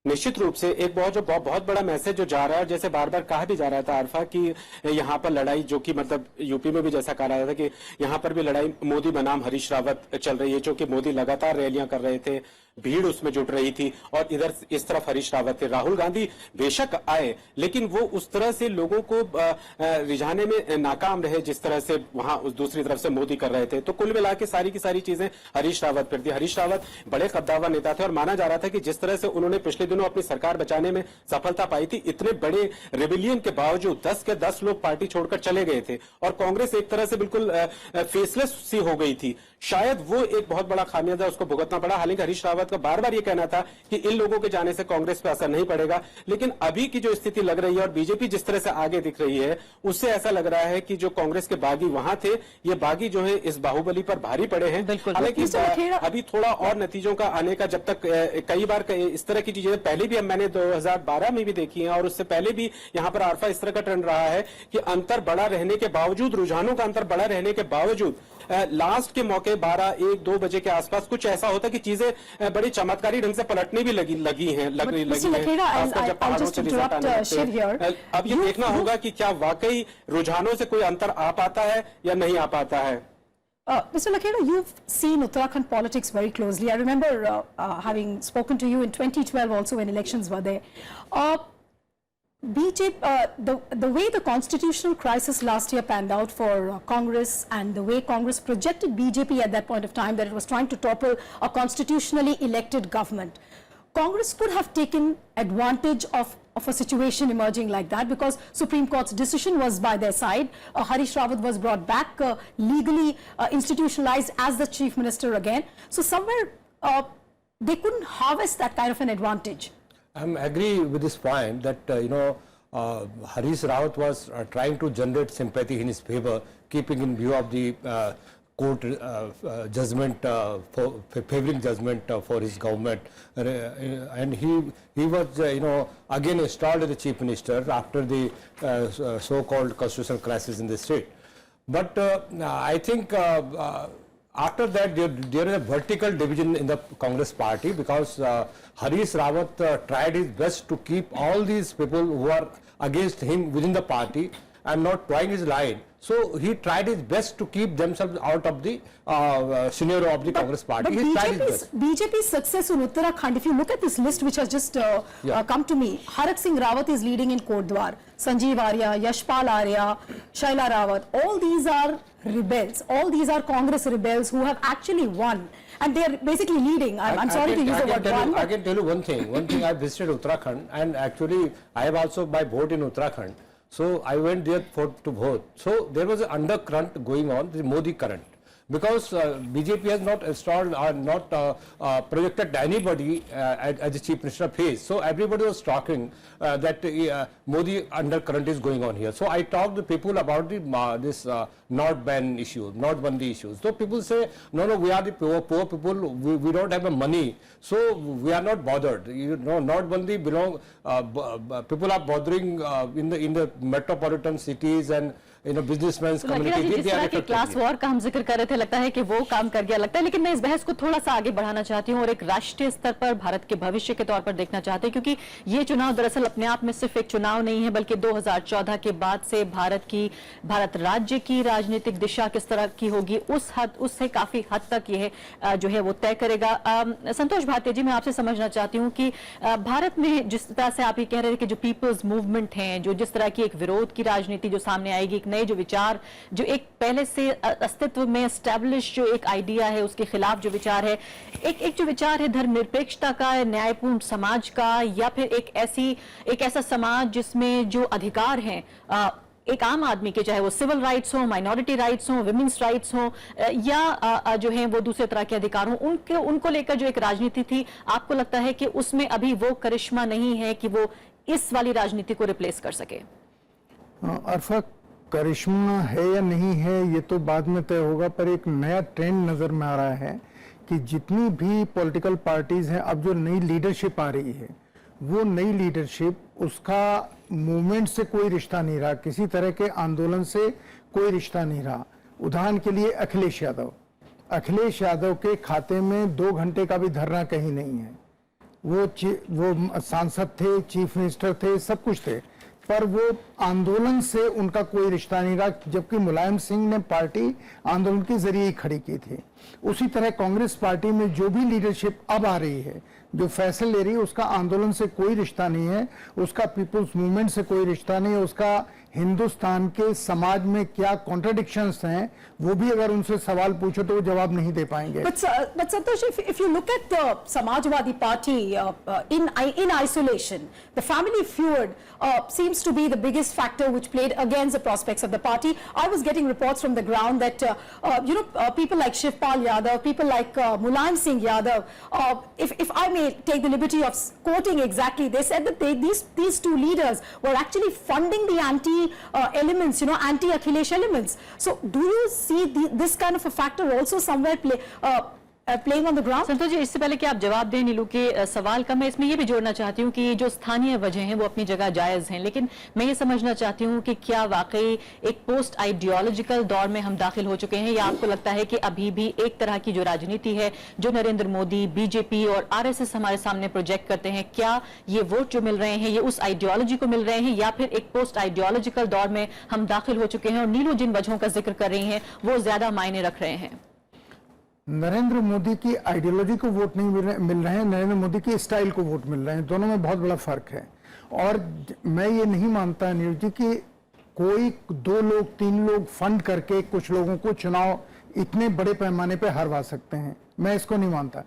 निश्चित रूप से एक बहुत बड़ा मैसेज जो जा रहा है, जैसे बार बार कहा भी जा रहा था अरफा कि यहाँ पर लड़ाई, जो कि मतलब यूपी में भी जैसा कहा रहा था कि यहाँ पर भी लड़ाई मोदी बनाम हरीश रावत चल रही है, क्योंकि मोदी लगातार रैलियां कर रहे थे, भीड़ उसमें जुट रही थी और इधर इस तरफ हरीश रावत थे। राहुल गांधी बेशक आए लेकिन वो उस तरह से लोगों को रिझाने में नाकाम रहे जिस तरह से वहां उस दूसरी तरफ से मोदी कर रहे थे। तो कुल मिला के सारी की सारी चीजें हरीश रावत पर थी। हरीश रावत बड़े कद्दावर नेता थे और माना जा रहा था कि जिस तरह से उन्होंने पिछले दिनों अपनी सरकार बचाने में सफलता पाई थी, इतने बड़े रेबिलियन के बावजूद 10 के 10 लोग पार्टी छोड़कर चले गए थे और कांग्रेस एक तरह से बिल्कुल फेसलेस सी हो गई थी। शायद वो एक बहुत बड़ा खामियाजा उसको भुगतना पड़ा। हालांकि हरीश रावत का बार बार ये कहना था कि इन लोगों के जाने से कांग्रेस पे असर नहीं पड़ेगा, लेकिन अभी की जो स्थिति लग रही है और बीजेपी जिस तरह से आगे दिख रही है उससे ऐसा लग रहा है कि जो कांग्रेस के बागी वहां थे, ये बागी जो है इस बाहुबली पर भारी पड़े हैं। हालांकि अभी थोड़ा और नतीजों का आने का, जब तक कई बार इस तरह की चीजें पहले भी मैंने 2012 में भी देखी है और उससे पहले भी यहाँ पर आरफा इस तरह का ट्रेंड रहा है कि अंतर बड़ा रहने के बावजूद, रुझानों का अंतर बड़ा रहने के बावजूद लास्ट के मौके 12-1-2 बजे के आसपास कुछ ऐसा होता कि चीजें बड़ी चमत्कारी ढंग से पलटने भी लगी हैं। अब ये देखना होगा कि क्या वाकई रुझानों से कोई अंतर आ पाता है या नहीं आ पाता है। Mr. Lakhera, you've seen Uttarakhand politics very closely. I remember having spoken to you in 2012 also when elections were there. BJP, the way the constitutional crisis last year panned out for Congress and the way Congress projected BJP at that point of time, that it was trying to topple a constitutionally elected government. Congress could have taken advantage of a situation emerging like that because Supreme Court's decision was by their side. Harish Rawat was brought back legally institutionalized as the Chief Minister again. So somewhere they couldn't harvest that kind of an advantage. I agree with this point that Harish Rawat was trying to generate sympathy in his favor, keeping in view of the court judgment, favoring judgment for his government, and he was again installed as the chief minister after the so-called constitutional crisis in the state. But I think after that there is a vertical division in the Congress party because Harish Rawat tried his best to keep all these people who are against him within the party and not trying his line. So he tried his best to keep themselves out of the scenario of the Congress party. But He tried his best. BJP's success in Uttarakhand, if you look at this list which has just come to me, Harak Singh Rawat is leading in Kotdwar, Sanjeev Arya, Yashpal Arya, Shaila Rawat, all these are rebels. All these are Congress rebels who have actually won. And they are basically leading. I'm sorry to use the word won. I can tell you one thing. One thing, I visited Uttarakhand and actually I have also my vote in Uttarakhand. So I went there to vote. So there was an undercurrent going on, the Modi current. Because BJP has not installed or not projected anybody as the chief minister phase. So everybody was talking that Modi undercurrent is going on here. So I talked to people about this Notband issue, Notbandi issues. So people say, no, we are the poor people, we don't have the money. So we are not bothered. Notbandi people are bothering in the metropolitan cities and businessmen's community. जिस तरह के class war का हम जिक्र कर रहे थे, लगता है कि वो काम कर गया लगता है, लेकिन मैं इस बहस को थोड़ा सा आगे बढ़ाना चाहती हूँ और एक राष्ट्रीय स्तर पर भारत के भविष्य के तौर पर देखना चाहते हैं, क्योंकि ये चुनाव दरअसल अपने आप में सिर्फ एक चुनाव नहीं है, बल्कि 2014 के बाद से भारत राज्य की राजनीतिक दिशा किस तरह की होगी उससे काफी हद तक यह जो है वो तय करेगा। संतोष भाटिया जी, मैं आपसे समझना चाहती हूँ कि भारत में जिस तरह से आप ये कह रहे थे कि जो पीपल्स मूवमेंट है, जो जिस तरह की एक विरोध की राजनीति जो सामने आएगी, नए जो विचार, जो एक पहले से अस्तित्व में एस्टैब्लिश जो एक आइडिया है उसके खिलाफ जो विचार है, एक जो विचार है धर्मनिरपेक्षता का, न्यायपूर्ण समाज का, या फिर एक ऐसा समाज जिसमें जो अधिकार हैं एक आम आदमी के, चाहे वो सिविल राइट्स हो, माइनॉरिटी राइट्स हो, विमेंस राइट्स हो, या जो है वो दूसरे तरह के अधिकार हो, उनको लेकर जो एक राजनीति थी, आपको लगता है कि उसमें अभी वो करिश्मा नहीं है कि वो इस वाली राजनीति को रिप्लेस कर सके? अरफा, करिश्मा है या नहीं है ये तो बाद में तय होगा, पर एक नया ट्रेंड नजर में आ रहा है कि जितनी भी पॉलिटिकल पार्टीज हैं, अब जो नई लीडरशिप आ रही है, वो नई लीडरशिप, उसका मूवमेंट से कोई रिश्ता नहीं रहा, किसी तरह के आंदोलन से कोई रिश्ता नहीं रहा। उदाहरण के लिए अखिलेश यादव के खाते में 2 घंटे का भी धरना कहीं नहीं है। वो सांसद थे, चीफ मिनिस्टर थे, सब कुछ थे, पर वो आंदोलन से उनका कोई रिश्ता नहीं रहा, जबकि मुलायम सिंह ने पार्टी आंदोलन के जरिए ही खड़ी की थी। उसी तरह कांग्रेस पार्टी में जो भी लीडरशिप अब आ रही है, जो फैसले ले रही है, उसका आंदोलन से कोई रिश्ता नहीं है, उसका पीपुल्स मूवमेंट से कोई रिश्ता नहीं है, उसका हिंदुस्तान के समाज में क्या कॉन्ट्रडिक्शंस हैं, वो भी अगर उनसे सवाल पूछो तो वो जवाब नहीं दे पाएंगे। But Santosh, if you look at the Samajwadi Party in isolation, the family feud seems to be the biggest factor which played against the prospects of the party. I was getting reports from the ground that people like Shivpal Yadav, people like Mulayam Singh Yadav, if I may take the liberty of quoting exactly, they said that these two leaders were actually funding the anti-elements, anti-Akhilesh elements. So do you see this kind of a factor also somewhere playing on the ground? Santosh ji, इससे पहले कि आप जवाब दें नीलू के सवाल का, मैं इसमें ये भी जोड़ना चाहती हूँ कि जो स्थानीय वजह हैं वो अपनी जगह जायज हैं, लेकिन मैं ये समझना चाहती हूँ कि क्या वाकई एक पोस्ट आइडियोलॉजिकल दौर में हम दाखिल हो चुके हैं, या आपको लगता है कि अभी भी एक तरह की जो राजनीति है जो नरेंद्र मोदी, बीजेपी और आरएसएस हमारे सामने प्रोजेक्ट करते हैं, क्या ये वोट जो मिल रहे हैं ये उस आइडियोलॉजी को मिल रहे हैं, या फिर एक पोस्ट आइडियोलॉजिकल दौर में हम दाखिल हो चुके हैं और नीलू जिन वजहों का जिक्र कर रही हैं वो ज्यादा मायने रख रहे हैं? नरेंद्र मोदी की आइडियोलॉजी को वोट नहीं मिल रहे हैं, नरेंद्र मोदी की स्टाइल को वोट मिल रहे हैं, दोनों में बहुत बड़ा फर्क है। और मैं ये नहीं मानता नीरज जी कि कोई 2 लोग 3 लोग फंड करके कुछ लोगों को चुनाव इतने बड़े पैमाने पे हरवा सकते हैं, मैं इसको नहीं मानता।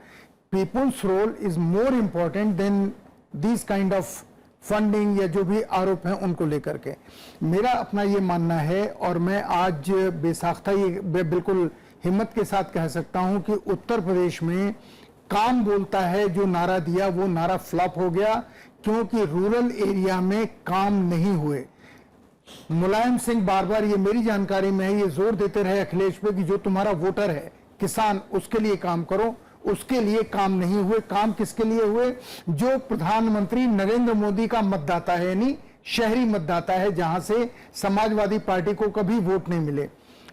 People's role is more important than this kind of funding या जो भी आरोप हैं उनको लेकर के। मेरा अपना ये मानना है, और मैं आज बेसाख्ता ये बिल्कुल हिम्मत के साथ कह सकता हूं कि उत्तर प्रदेश में काम बोलता है जो नारा दिया वो नारा फ्लॉप हो गया, क्योंकि रूरल एरिया में काम नहीं हुए। मुलायम सिंह बार बार, ये मेरी जानकारी में है, ये जोर देते रहे अखिलेश पे कि जो तुम्हारा वोटर है किसान, उसके लिए काम करो, उसके लिए काम नहीं हुए। काम किसके लिए हुए? जो प्रधानमंत्री नरेंद्र मोदी का मतदाता है, यानी शहरी मतदाता है, जहां से समाजवादी पार्टी को कभी वोट नहीं मिले।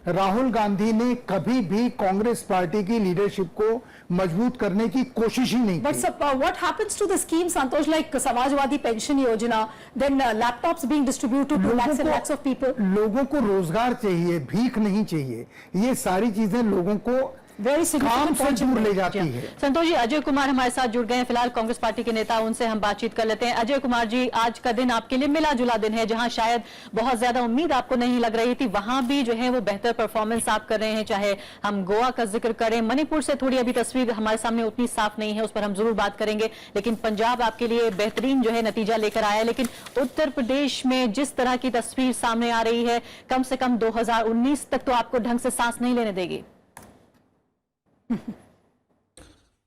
राहुल गांधी ने कभी भी कांग्रेस पार्टी की लीडरशिप को मजबूत करने की कोशिश ही नहीं की। But what happens to the scheme, Santosh, like Samajwadi Pension Yojana, then laptops being distributed to lakhs and lakhs of people? लोगों को रोजगार चाहिए, भीख नहीं चाहिए। ये सारी चीजें लोगों को काम से दूर ले जाती है। संतोष जी, अजय कुमार हमारे साथ जुड़ गए हैं, फिलहाल कांग्रेस पार्टी के नेता, उनसे हम बातचीत कर लेते हैं। अजय कुमार जी, आज का दिन आपके लिए मिला जुला दिन है, जहां शायद बहुत ज्यादा उम्मीद आपको नहीं लग रही थी, वहां भी जो है वो बेहतर परफॉर्मेंस आप कर रहे हैं। चाहे हम गोवा का जिक्र करें, मणिपुर से थोड़ी अभी तस्वीर हमारे सामने उतनी साफ नहीं है, उस पर हम जरूर बात करेंगे, लेकिन पंजाब आपके लिए बेहतरीन जो है नतीजा लेकर आया है। लेकिन उत्तर प्रदेश में जिस तरह की तस्वीर सामने आ रही है, कम से कम 2019 तक तो आपको ढंग से सांस नहीं लेने देगी।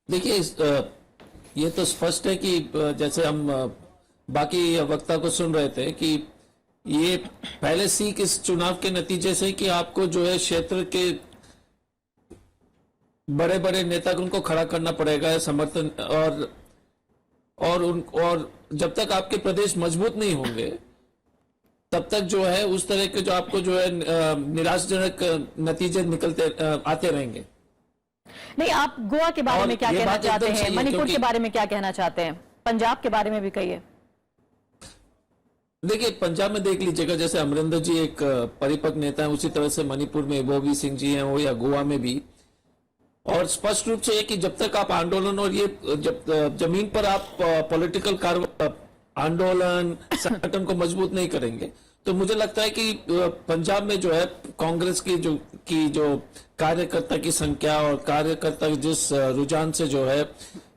देखिए, ये तो स्पष्ट है कि जैसे हम बाकी वक्ता को सुन रहे थे कि ये पहले सीख इस चुनाव के नतीजे से कि आपको जो है क्षेत्र के बड़े बड़े नेता को उनको खड़ा करना पड़ेगा समर्थन, और जब तक आपके प्रदेश मजबूत नहीं होंगे तब तक जो है उस तरह के जो आपको जो है निराशाजनक नतीजे निकलते आते रहेंगे। नहीं, आप गोवा के बारे में क्या कहना चाहते हैं, मणिपुर के बारे में क्या कहना चाहते हैं, पंजाब के बारे में भी कहिए। देखिए, पंजाब में देख लीजिएगा, जैसे अमरिंदर जी एक परिपक्व नेता है, उसी तरह से मणिपुर में बोबी सिंह जी हैं, वो या गोवा में भी। और स्पष्ट रूप से कि जब तक आप आंदोलन और ये जब जमीन पर आप पॉलिटिकल आंदोलन संगठन को मजबूत नहीं करेंगे, तो मुझे लगता है कि पंजाब में जो है कांग्रेस की जो कार्यकर्ता की संख्या और कार्यकर्ता जिस रुझान से जो है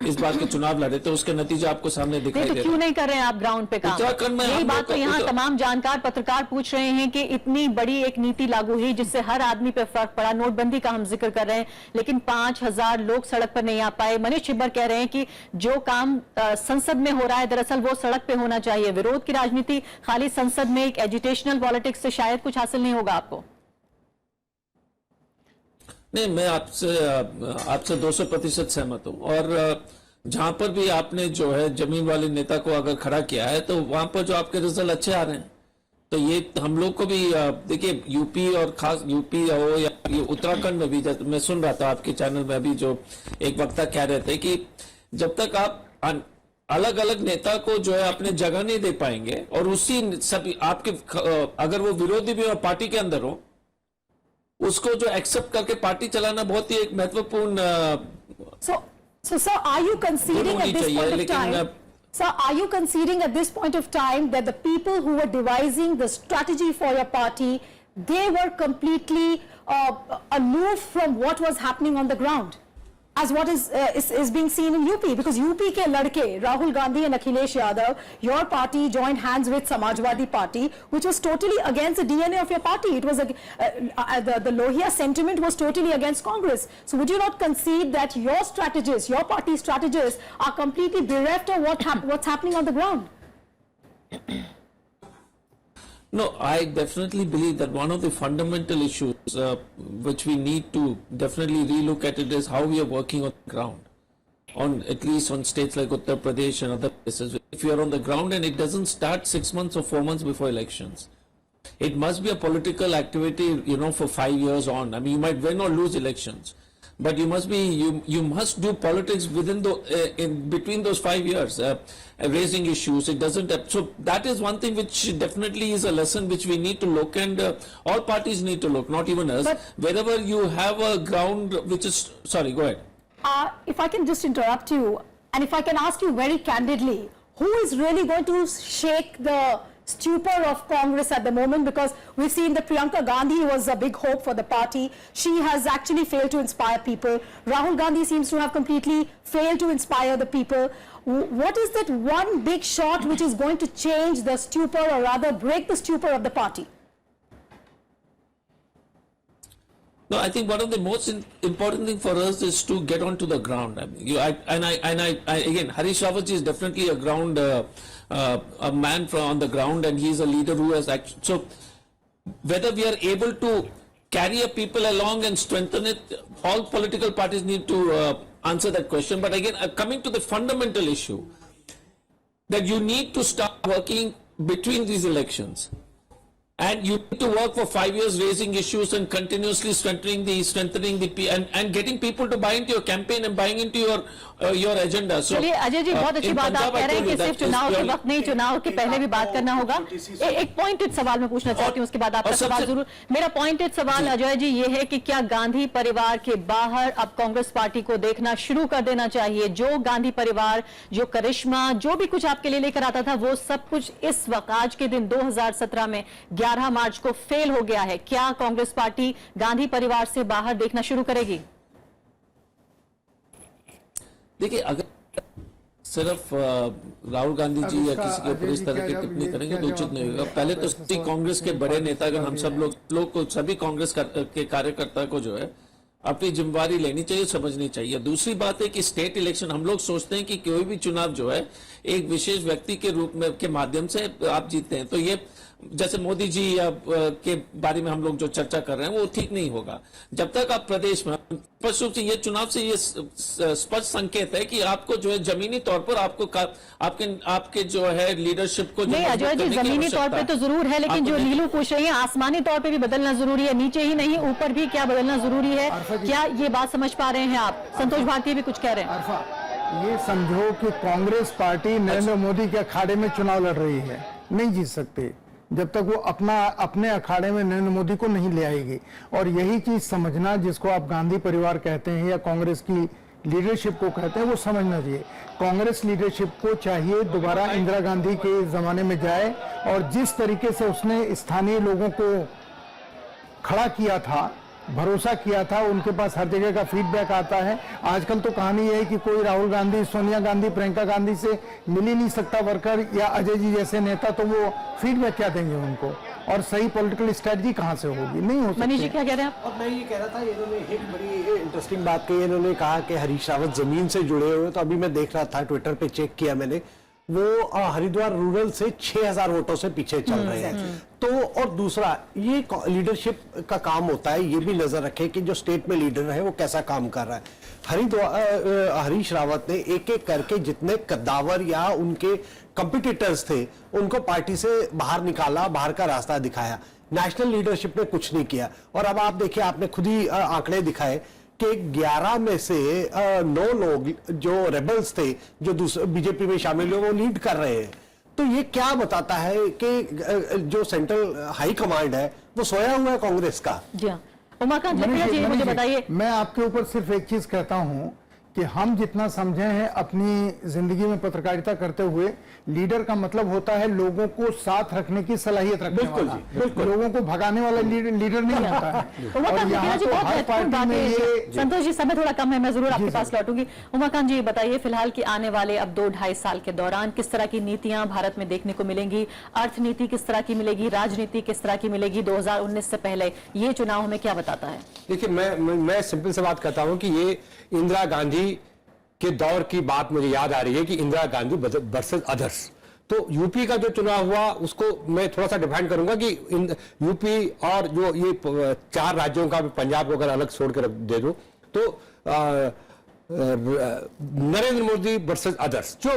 इस बार के चुनाव लड़े, तो उसके नतीजे आपको सामने दिखाई दे रहे हैं। क्यों नहीं कर रहे हैं आप ग्राउंड पे काम? उत्तराखंड में यही बात तो यहाँ तमाम जानकार पत्रकार पूछ रहे हैं कि इतनी बड़ी एक नीति लागू हुई जिससे हर आदमी पे फर्क पड़ा। नोटबंदी का हम जिक्र कर रहे हैं, लेकिन 5000 लोग सड़क पर नहीं आ पाए। मनीष छिब्बर कह रहे हैं कि जो काम संसद में हो रहा है दरअसल वो सड़क पे होना चाहिए। विरोध की राजनीति खाली संसद में एक एजिटेशनल पॉलिटिक्स से शायद कुछ हासिल नहीं होगा आपको। नहीं, मैं आपसे 200% सहमत हूं। और जहां पर भी आपने जो है जमीन वाले नेता को अगर खड़ा किया है तो वहां पर जो आपके रिजल्ट अच्छे आ रहे हैं, तो ये हम लोग को भी देखिए, यूपी और खास यूपी हो या उत्तराखंड में भी, मैं सुन रहा था आपके चैनल में अभी जो एक वक्ता कह रहे थे कि जब तक आप अलग अलग नेता को जो है अपने जगह नहीं दे पाएंगे, और उसी सभी आपके अगर वो विरोधी भी और पार्टी के अंदर हो, उसको जो एक्सेप्ट करके पार्टी चलाना बहुत ही एक महत्वपूर्ण So, sir, are you conceding at this point of time? Sir, are you conceding at this point of time that the people who were devising the strategy for your party, they were completely aloof from what was happening on the ground, as what is being seen in UP? Because UP ke ladke, Rahul Gandhi and Akhilesh Yadav, your party joined hands with Samajwadi Party, which was totally against the DNA of your party. It was the Lohia sentiment was totally against Congress. So would you not concede that your strategists, your party strategists, are completely bereft of what's happening on the ground? No, I definitely believe that one of the fundamental issues which we need to definitely relook at it is how we are working on the ground. At least on states like Uttar Pradesh and other places. If you are on the ground and it doesn't start 6 months or 4 months before elections, it must be a political activity, for 5 years on. I mean, you might win or lose elections, but you must do politics within in between those 5 years, raising issues. It doesn't. So that is one thing which definitely is a lesson which we need to look, and all parties need to look, not even us. But wherever you have a ground which is, sorry, go ahead. If I can just interrupt you, and if I can ask you very candidly, who is really going to shake the stupor of Congress at the moment? Because we've seen that Priyanka Gandhi was a big hope for the party. She has actually failed to inspire people. Rahul Gandhi seems to have completely failed to inspire the people. What is that one big shot which is going to change the stupor, or rather break the stupor of the party? No, I think one of the most important thing for us is to get onto the ground. I mean, again, Harish Rawat is definitely a ground, a man on the ground, and he's a leader who has actually. So, whether we are able to carry a people along and strengthen it, all political parties need to answer that question. But again, coming to the fundamental issue, that you need to start working between these elections. And you need to work for 5 years raising issues and continuously strengthening the and getting people to buy into your campaign and buying into your agenda. So चलिए अजय जी, बहुत अच्छी बात आप कह रहे हैं कि सिर्फ चुनाव के वक्त नहीं, चुनाव के पहले भी बात करना होगा। एक पॉइंटेड सवाल मैं पूछना चाहती हूँ, उसके बाद आपका सवाल जरूर। मेरा पॉइंटेड सवाल अजय जी ये है कि क्या गांधी परिवार के बाहर अब कांग्रेस पार्टी को देखना शुरू कर देना चाहिए? जो गांधी परिवार, जो करिश्मा, जो भी कुछ आपके लिए लेकर आता था, वो सब कुछ इस वक्त आज के दिन 2017 में 11 मार्च को फेल हो गया है। क्या कांग्रेस पार्टी गांधी परिवार से बाहर देखना शुरू करेगी? देखिए, अगर सिर्फ राहुल गांधी जी या किसी के ऊपर इस तरह की टिप्पणी करेंगे तो उचित नहीं होगा। पहले तो कांग्रेस के बड़े नेतागण, हम सब लोग को, सभी कांग्रेस के कार्यकर्ता को जो है अपनी जिम्मेवारी लेनी चाहिए, समझनी चाहिए। दूसरी बात है कि स्टेट इलेक्शन, हम लोग सोचते हैं कि कोई भी चुनाव जो है एक विशेष व्यक्ति के रूप में के माध्यम से आप जीतते हैं, तो ये जैसे मोदी जी के बारे में हम लोग जो चर्चा कर रहे हैं वो ठीक नहीं होगा। जब तक आप प्रदेश में स्पष्ट रूप से ये चुनाव से ये स्पष्ट संकेत है कि आपको जो है जमीनी तौर पर आपको आपके जो है लीडरशिप को नहीं अजय जी, जमीनी तौर पे तो जरूर है, लेकिन जो नीलू पूछ रही है आसमानी तौर पे भी बदलना जरूरी है, नीचे ही नहीं ऊपर भी क्या बदलना जरूरी है? क्या ये बात समझ पा रहे हैं आप? संतोष भारती भी कुछ कह रहे हैं। ये समझो कि कांग्रेस पार्टी नरेंद्र मोदी के अखाड़े में चुनाव लड़ रही है, नहीं जीत सकते जब तक वो अपने अखाड़े में नरेंद्र मोदी को नहीं ले आएगी। और यही चीज समझना, जिसको आप गांधी परिवार कहते हैं या कांग्रेस की लीडरशिप को कहते हैं, वो समझना चाहिए। कांग्रेस लीडरशिप को चाहिए दोबारा इंदिरा गांधी के जमाने में जाए, और जिस तरीके से उसने स्थानीय लोगों को खड़ा किया था, भरोसा किया था, उनके पास हर जगह का फीडबैक आता है। आजकल तो कहानी यह है कि कोई राहुल गांधी, सोनिया गांधी, प्रियंका गांधी से मिल ही नहीं सकता वर्कर या अजय जी जैसे नेता, तो वो फीडबैक क्या देंगे उनको? और सही पॉलिटिकल स्ट्रेटजी कहां से होगी? नहीं हो सकती। मनीष जी क्या कह रहे हैं आप? और मैं ये कह रहा था, इन्होंने एक बड़ी इंटरेस्टिंग बात कही। इन्होंने कहा कि हरीश रावत जमीन से जुड़े हुए, तो अभी मैं देख रहा था ट्विटर पे, चेक किया मैंने, वो हरिद्वार रूरल से 6000 वोटों से पीछे चल रहे हैं। तो और दूसरा, ये लीडरशिप का काम होता है, ये भी नजर रखे कि जो स्टेट में लीडर है वो कैसा काम कर रहा है। हरीश रावत ने एक एक करके जितने कद्दावर या उनके कंपिटिटर्स थे उनको पार्टी से बाहर निकाला, बाहर का रास्ता दिखाया। नेशनल लीडरशिप ने कुछ नहीं किया। और अब आप देखिए, आपने खुद ही आंकड़े दिखाए कि 11 में से 9 लोग जो रेबल्स थे, जो बीजेपी में शामिल हुए, वो लीड कर रहे हैं। तो ये क्या बताता है कि जो सेंट्रल हाई कमांड है वो सोया हुआ है कांग्रेस का। जी हाँ, उमाकांत जटिया जी, मुझे बताइए। मैं आपके ऊपर सिर्फ एक चीज कहता हूं कि हम जितना समझे हैं अपनी जिंदगी में पत्रकारिता करते हुए, लीडर का मतलब होता है लोगों को साथ रखने की सलाहियत रखने वाला, लोगों को भगाने वाला लीडर नहीं होता है। और यहाँ तो हर पार्टी में ये संतोष जी, समय थोड़ा कम है, मैं जरूर आपके पास लौटूंगी। उमाकांत जी, बताइए फिलहाल की आने वाले अब 2-2.5 साल के दौरान किस तरह की नीतियां भारत में देखने को मिलेंगी, अर्थनीति किस तरह की मिलेगी, राजनीति किस तरह की मिलेगी, 2019 से पहले ये चुनाव हमें क्या बताता है? देखिए, मैं सिंपल से बात करता हूं कि ये इंदिरा गांधी के दौर की बात मुझे याद आ रही है कि इंदिरा गांधी वर्सेस अदर्स। तो यूपी का जो चुनाव हुआ उसको मैं थोड़ा सा डिफाइन करूंगा कि यूपी और जो ये 4 राज्यों का, पंजाब को अगर अलग छोड़ कर दे दो तो नरेंद्र मोदी वर्सेस अदर्स। जो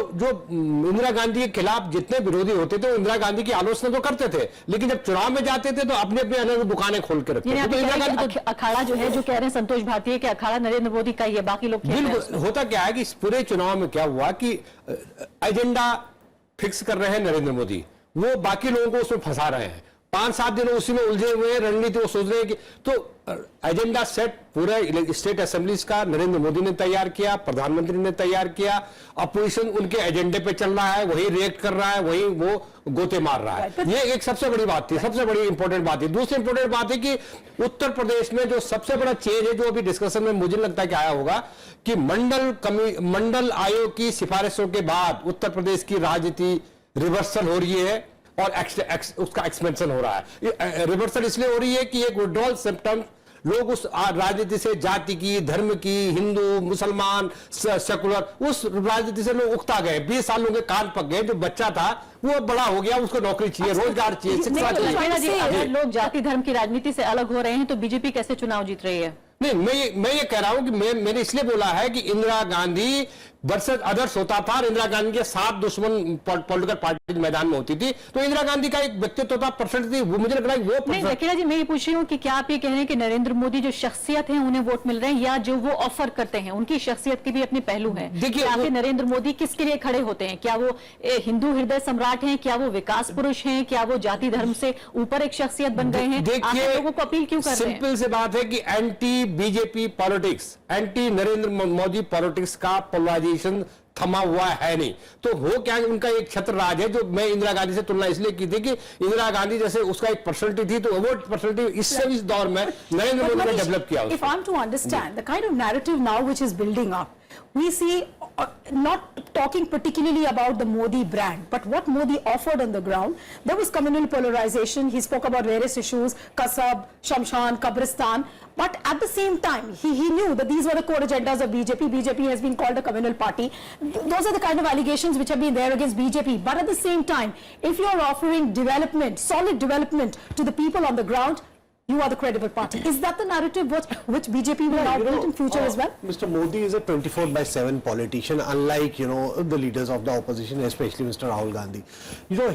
इंदिरा गांधी के खिलाफ जितने विरोधी होते थे वो इंदिरा गांधी की आलोचना तो करते थे, लेकिन जब चुनाव में जाते थे तो अपने अपने अलग दुकानें खोल के रखते थे। तो इंदिरा गांधी अखाड़ा जो है, जो कह रहे हैं संतोष भारतीय के अखाड़ा नरेंद्र मोदी का, ये बाकी लोग बिल्कुल होता क्या है कि इस पूरे चुनाव में क्या हुआ कि एजेंडा फिक्स कर रहे हैं नरेंद्र मोदी, वो बाकी लोगों को उसमें फंसा रहे हैं। 5-7 दिन उसी में उलझे हुए हैं, रणनीति वो सोच रहे हैं कि तो एजेंडा सेट पूरे स्टेट असेंबलीज का नरेंद्र मोदी ने तैयार किया, प्रधानमंत्री ने तैयार किया, अपोजिशन उनके एजेंडे पे चल रहा है, वही रिएक्ट कर रहा है, वही वो गोते मार रहा है। ये एक सबसे बड़ी बात थी, सबसे बड़ी इंपॉर्टेंट बात थी। दूसरी इंपॉर्टेंट बात है कि उत्तर प्रदेश में जो सबसे बड़ा चेंज है, जो अभी डिस्कशन में मुझे लगता है कि आया होगा, कि मंडल आयोग की सिफारिशों के बाद उत्तर प्रदेश की राजनीति रिवर्सल हो रही है और उसका एक्सपेंशन हो रहा है। रिवर्सल इसलिए हो रही है कि एक विड्रॉल सिम्टम, लोग उस राजनीति से जाति की, धर्म की, हिंदू, मुसलमान, सेकुलर, उस राजनीति से लोग उकता गए। 20 साल के कान पक गए। जो बच्चा था वो बड़ा हो गया, उसको नौकरी चाहिए, रोजगार चाहिए, शिक्षा चाहिए। अगर लोग जाति धर्म की राजनीति से अलग हो रहे हैं तो बीजेपी कैसे चुनाव जीत रही है? नहीं, मैं ये कह रहा हूं कि मैंने इसलिए बोला है कि इंदिरा गांधी वर्सेस अदर्स होता था और इंदिरा गांधी के 7 दुश्मन पॉलिटिकल पार्टी मैदान में होती थी, तो इंदिरा गांधी का एक व्यक्तित्व था, पर्सनैलिटी थी, वो मुझे लग रहा है वो नहीं। जकीरा जी, मैं ये पूछ रही हूँ कि क्या आप ये कह रहे हैं कि नरेंद्र मोदी जो शख्सियत है उन्हें वोट मिल रहे हैं, या जो वो ऑफर करते हैं उनकी शख्सियत के भी अपने पहलू हैं? देखिए, नरेंद्र मोदी किसके लिए खड़े होते हैं? क्या वो हिंदू हृदय सम्राट हैं? क्या वो विकास पुरुष हैं? क्या वो जाति धर्म से ऊपर एक शख्सियत बन गए हैं? देखिए, लोगों को अपील क्यों कर रहे हैं? सिंपल सी बात है कि anti BJP politics, anti Narendra Modi politics का पोलराइजेशन थमा हुआ है नहीं। तो हो क्या, उनका एक छत्र राज है। जो मैं इंदिरा गांधी से तुलना इसलिए की थी कि इंदिरा गांधी जैसे उसका एक पर्सनैलिटी थी, तो वो पर्सनैलिटी इस दौर में नरेंद्र मोदी ने डेवलप किया। If I'm to understand the kind of narrative now which is building up, we see not talking particularly about the Modi brand, but what Modi offered on the ground. There was communal polarization. He spoke about various issues, Kasab, Shamshan, Kabristan. But at the same time, he knew that these were the core agendas of BJP. BJP has been called a communal party. Those are the kind of allegations which have been there against BJP. But at the same time, if you're offering development, solid development to the people on the ground, you are the credible party. Is that the narrative which BJP will now build in future as well? Mr. Modi is a 24/7 politician, unlike, the leaders of the opposition, especially Mr. Rahul Gandhi.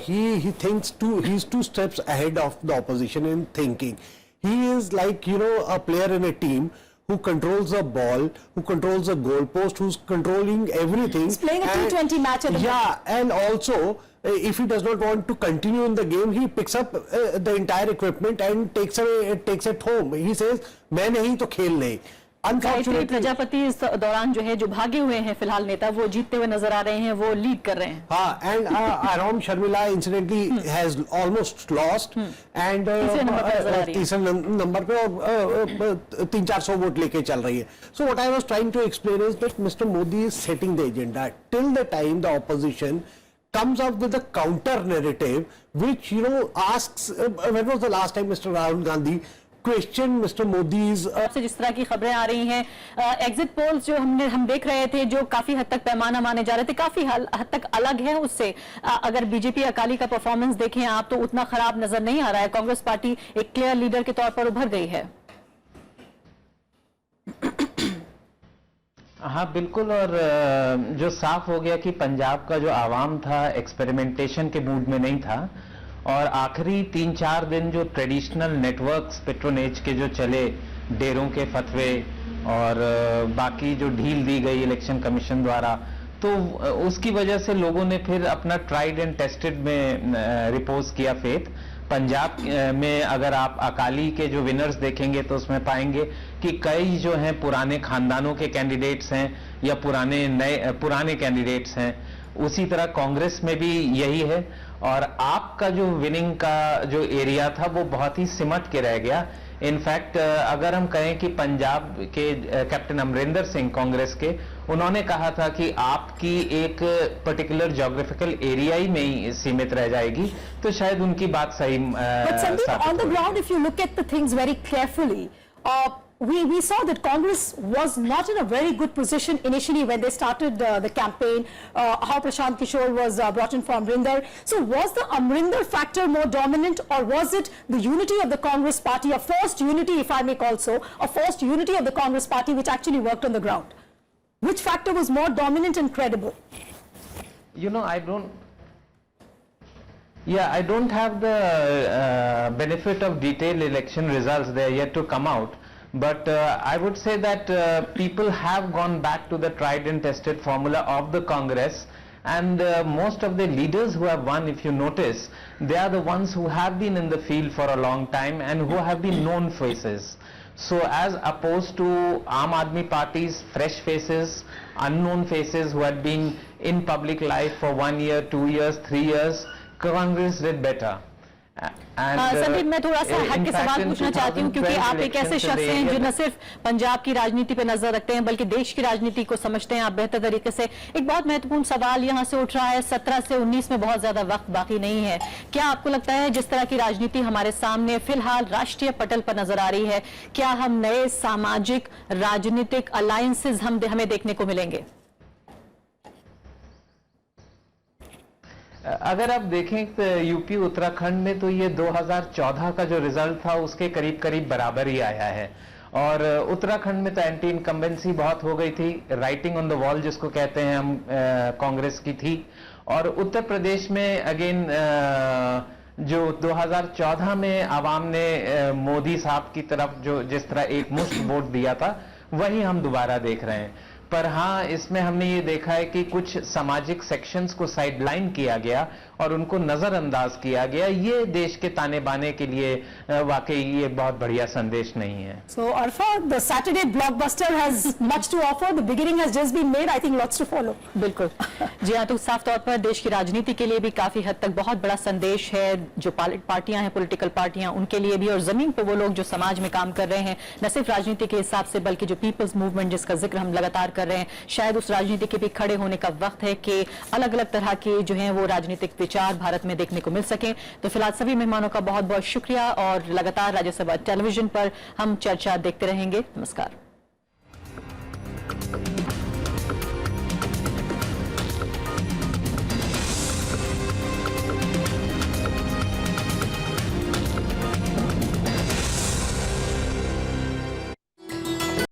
He thinks he's 2 steps ahead of the opposition in thinking. He is like, a player in a team who controls the ball, who controls the goalpost, who's controlling everything. He's playing a T20 match at the moment. Yeah, and also, if he does not want to continue in the game, he picks up the entire equipment and takes it home. He says, मैं नहीं तो खेल नहीं। गायत्री प्रजापति इस दौरान जो है, जो भागे हुए हैं फिलहाल नेता, वो जीतते हुए नजर आ रहे हैं, वो लीड कर रहे हैं। हाँ, and Irom Sharmila incidentally has almost lost and तीसरे नंबर पे और 300-400 वोट लेके चल रही है। So what I was trying to explain is that mister Modi is setting the agenda till the time the opposition comes up with a counter narrative which asks when was the last time Mr. Rahul Gandhi question mister Modi's से जिस तरह की खबरें आ रही हैं, exit polls जो हम देख रहे थे, जो काफी हद तक पैमाना माने जा रहे थे, काफी हद तक अलग है उससे। अगर बीजेपी अकाली का परफॉर्मेंस देखें आप, तो उतना खराब नजर नहीं आ रहा है। कांग्रेस पार्टी एक क्लियर लीडर के तौर पर उभर गई है। हाँ बिल्कुल, और जो साफ हो गया कि पंजाब का जो आवाम था एक्सपेरिमेंटेशन के मूड में नहीं था, और आखिरी 3-4 दिन जो ट्रेडिशनल नेटवर्क्स पेट्रोनेज के जो चले, डेरों के फतवे और बाकी जो ढील दी गई इलेक्शन कमीशन द्वारा, तो उसकी वजह से लोगों ने फिर अपना ट्राइड एंड टेस्टेड में रिपोज किया फेथ। पंजाब में अगर आप अकाली के जो विनर्स देखेंगे तो उसमें पाएंगे कि कई जो हैं पुराने खानदानों के कैंडिडेट्स हैं या पुराने कैंडिडेट्स हैं। उसी तरह कांग्रेस में भी यही है, और आपका जो विनिंग का जो एरिया था वो बहुत ही सिमट के रह गया। इनफैक्ट अगर हम कहें कि पंजाब के कैप्टन अमरिंदर सिंह कांग्रेस के, उन्होंने कहा था कि आपकी एक पर्टिकुलर ज्योग्राफिकल एरिया ही में ही सीमित रह जाएगी, तो शायद उनकी बात सही But Sandeep, on the ground, if you look at the things very carefully, we saw that Congress was not in a very good position initially when they started the campaign, how Prashant Kishore was brought in for Amrinder. So was the Amrinder factor more dominant, or was it the unity of the Congress party, a forced unity, if I may call so, a forced unity of the Congress party which actually worked on the ground? Which factor was more dominant and credible? You know, I don't have the benefit of detailed election results. They are yet to come out. But I would say that people have gone back to the tried and tested formula of the Congress, and most of the leaders who have won, if you notice, they are the ones who have been in the field for a long time and who have been known faces. So as opposed to Aam Aadmi Party's fresh faces, unknown faces who had been in public life for 1 year, 2 years, 3 years, Congress did better. Sandeep, मैं थोड़ा सा हट के सवाल पूछना चाहती हूँ, क्योंकि आप एक ऐसे शख्स हैं जो न सिर्फ पंजाब की राजनीति पे नजर रखते हैं बल्कि देश की राजनीति को समझते हैं आप बेहतर तरीके से। एक बहुत महत्वपूर्ण सवाल यहाँ से उठ रहा है, 17 से 19 में बहुत ज्यादा वक्त बाकी नहीं है। क्या आपको लगता है जिस तरह की राजनीति हमारे सामने फिलहाल राष्ट्रीय पटल पर नजर आ रही है, क्या हम नए सामाजिक राजनीतिक अलायंसेज हमें देखने को मिलेंगे? अगर आप देखें तो यूपी उत्तराखंड में तो ये 2014 का जो रिजल्ट था उसके करीब करीब बराबर ही आया है, और उत्तराखंड में तो एंटी इनकम्बेंसी बहुत हो गई थी, राइटिंग ऑन द वॉल जिसको कहते हैं हम, कांग्रेस की थी। और उत्तर प्रदेश में अगेन जो 2014 में आवाम ने मोदी साहब की तरफ जो जिस तरह एक मुश्त वोट दिया था वही हम दोबारा देख रहे हैं। पर हाँ, इसमें हमने ये देखा है कि कुछ सामाजिक सेक्शंस को साइडलाइन किया गया और उनको नजरअंदाज किया गया। ये देश के ताने बाने के लिए वाकई ये बहुत बढ़िया संदेश नहीं है। So Arfa, the Saturday blockbuster has much to offer. The beginning has just been made. I think lots to follow. बिल्कुल जी हाँ, तो साफ तौर पर देश की राजनीति के लिए भी काफी हद तक बहुत बड़ा संदेश है, जो पार्टियां हैं, पॉलिटिकल पार्टियां, उनके लिए भी, और जमीन पर वो लोग जो समाज में काम कर रहे हैं, न सिर्फ राजनीति के हिसाब से बल्कि जो पीपल्स मूवमेंट जिसका जिक्र हम लगातार कर रहे हैं, शायद उस राजनीति के भी खड़े होने का वक्त है कि अलग अलग तरह के जो हैं वो राजनीतिक विचार भारत में देखने को मिल सके। तो फिलहाल सभी मेहमानों का बहुत बहुत शुक्रिया, और लगातार राज्यसभा टेलीविजन पर हम चर्चा देखते रहेंगे। नमस्कार।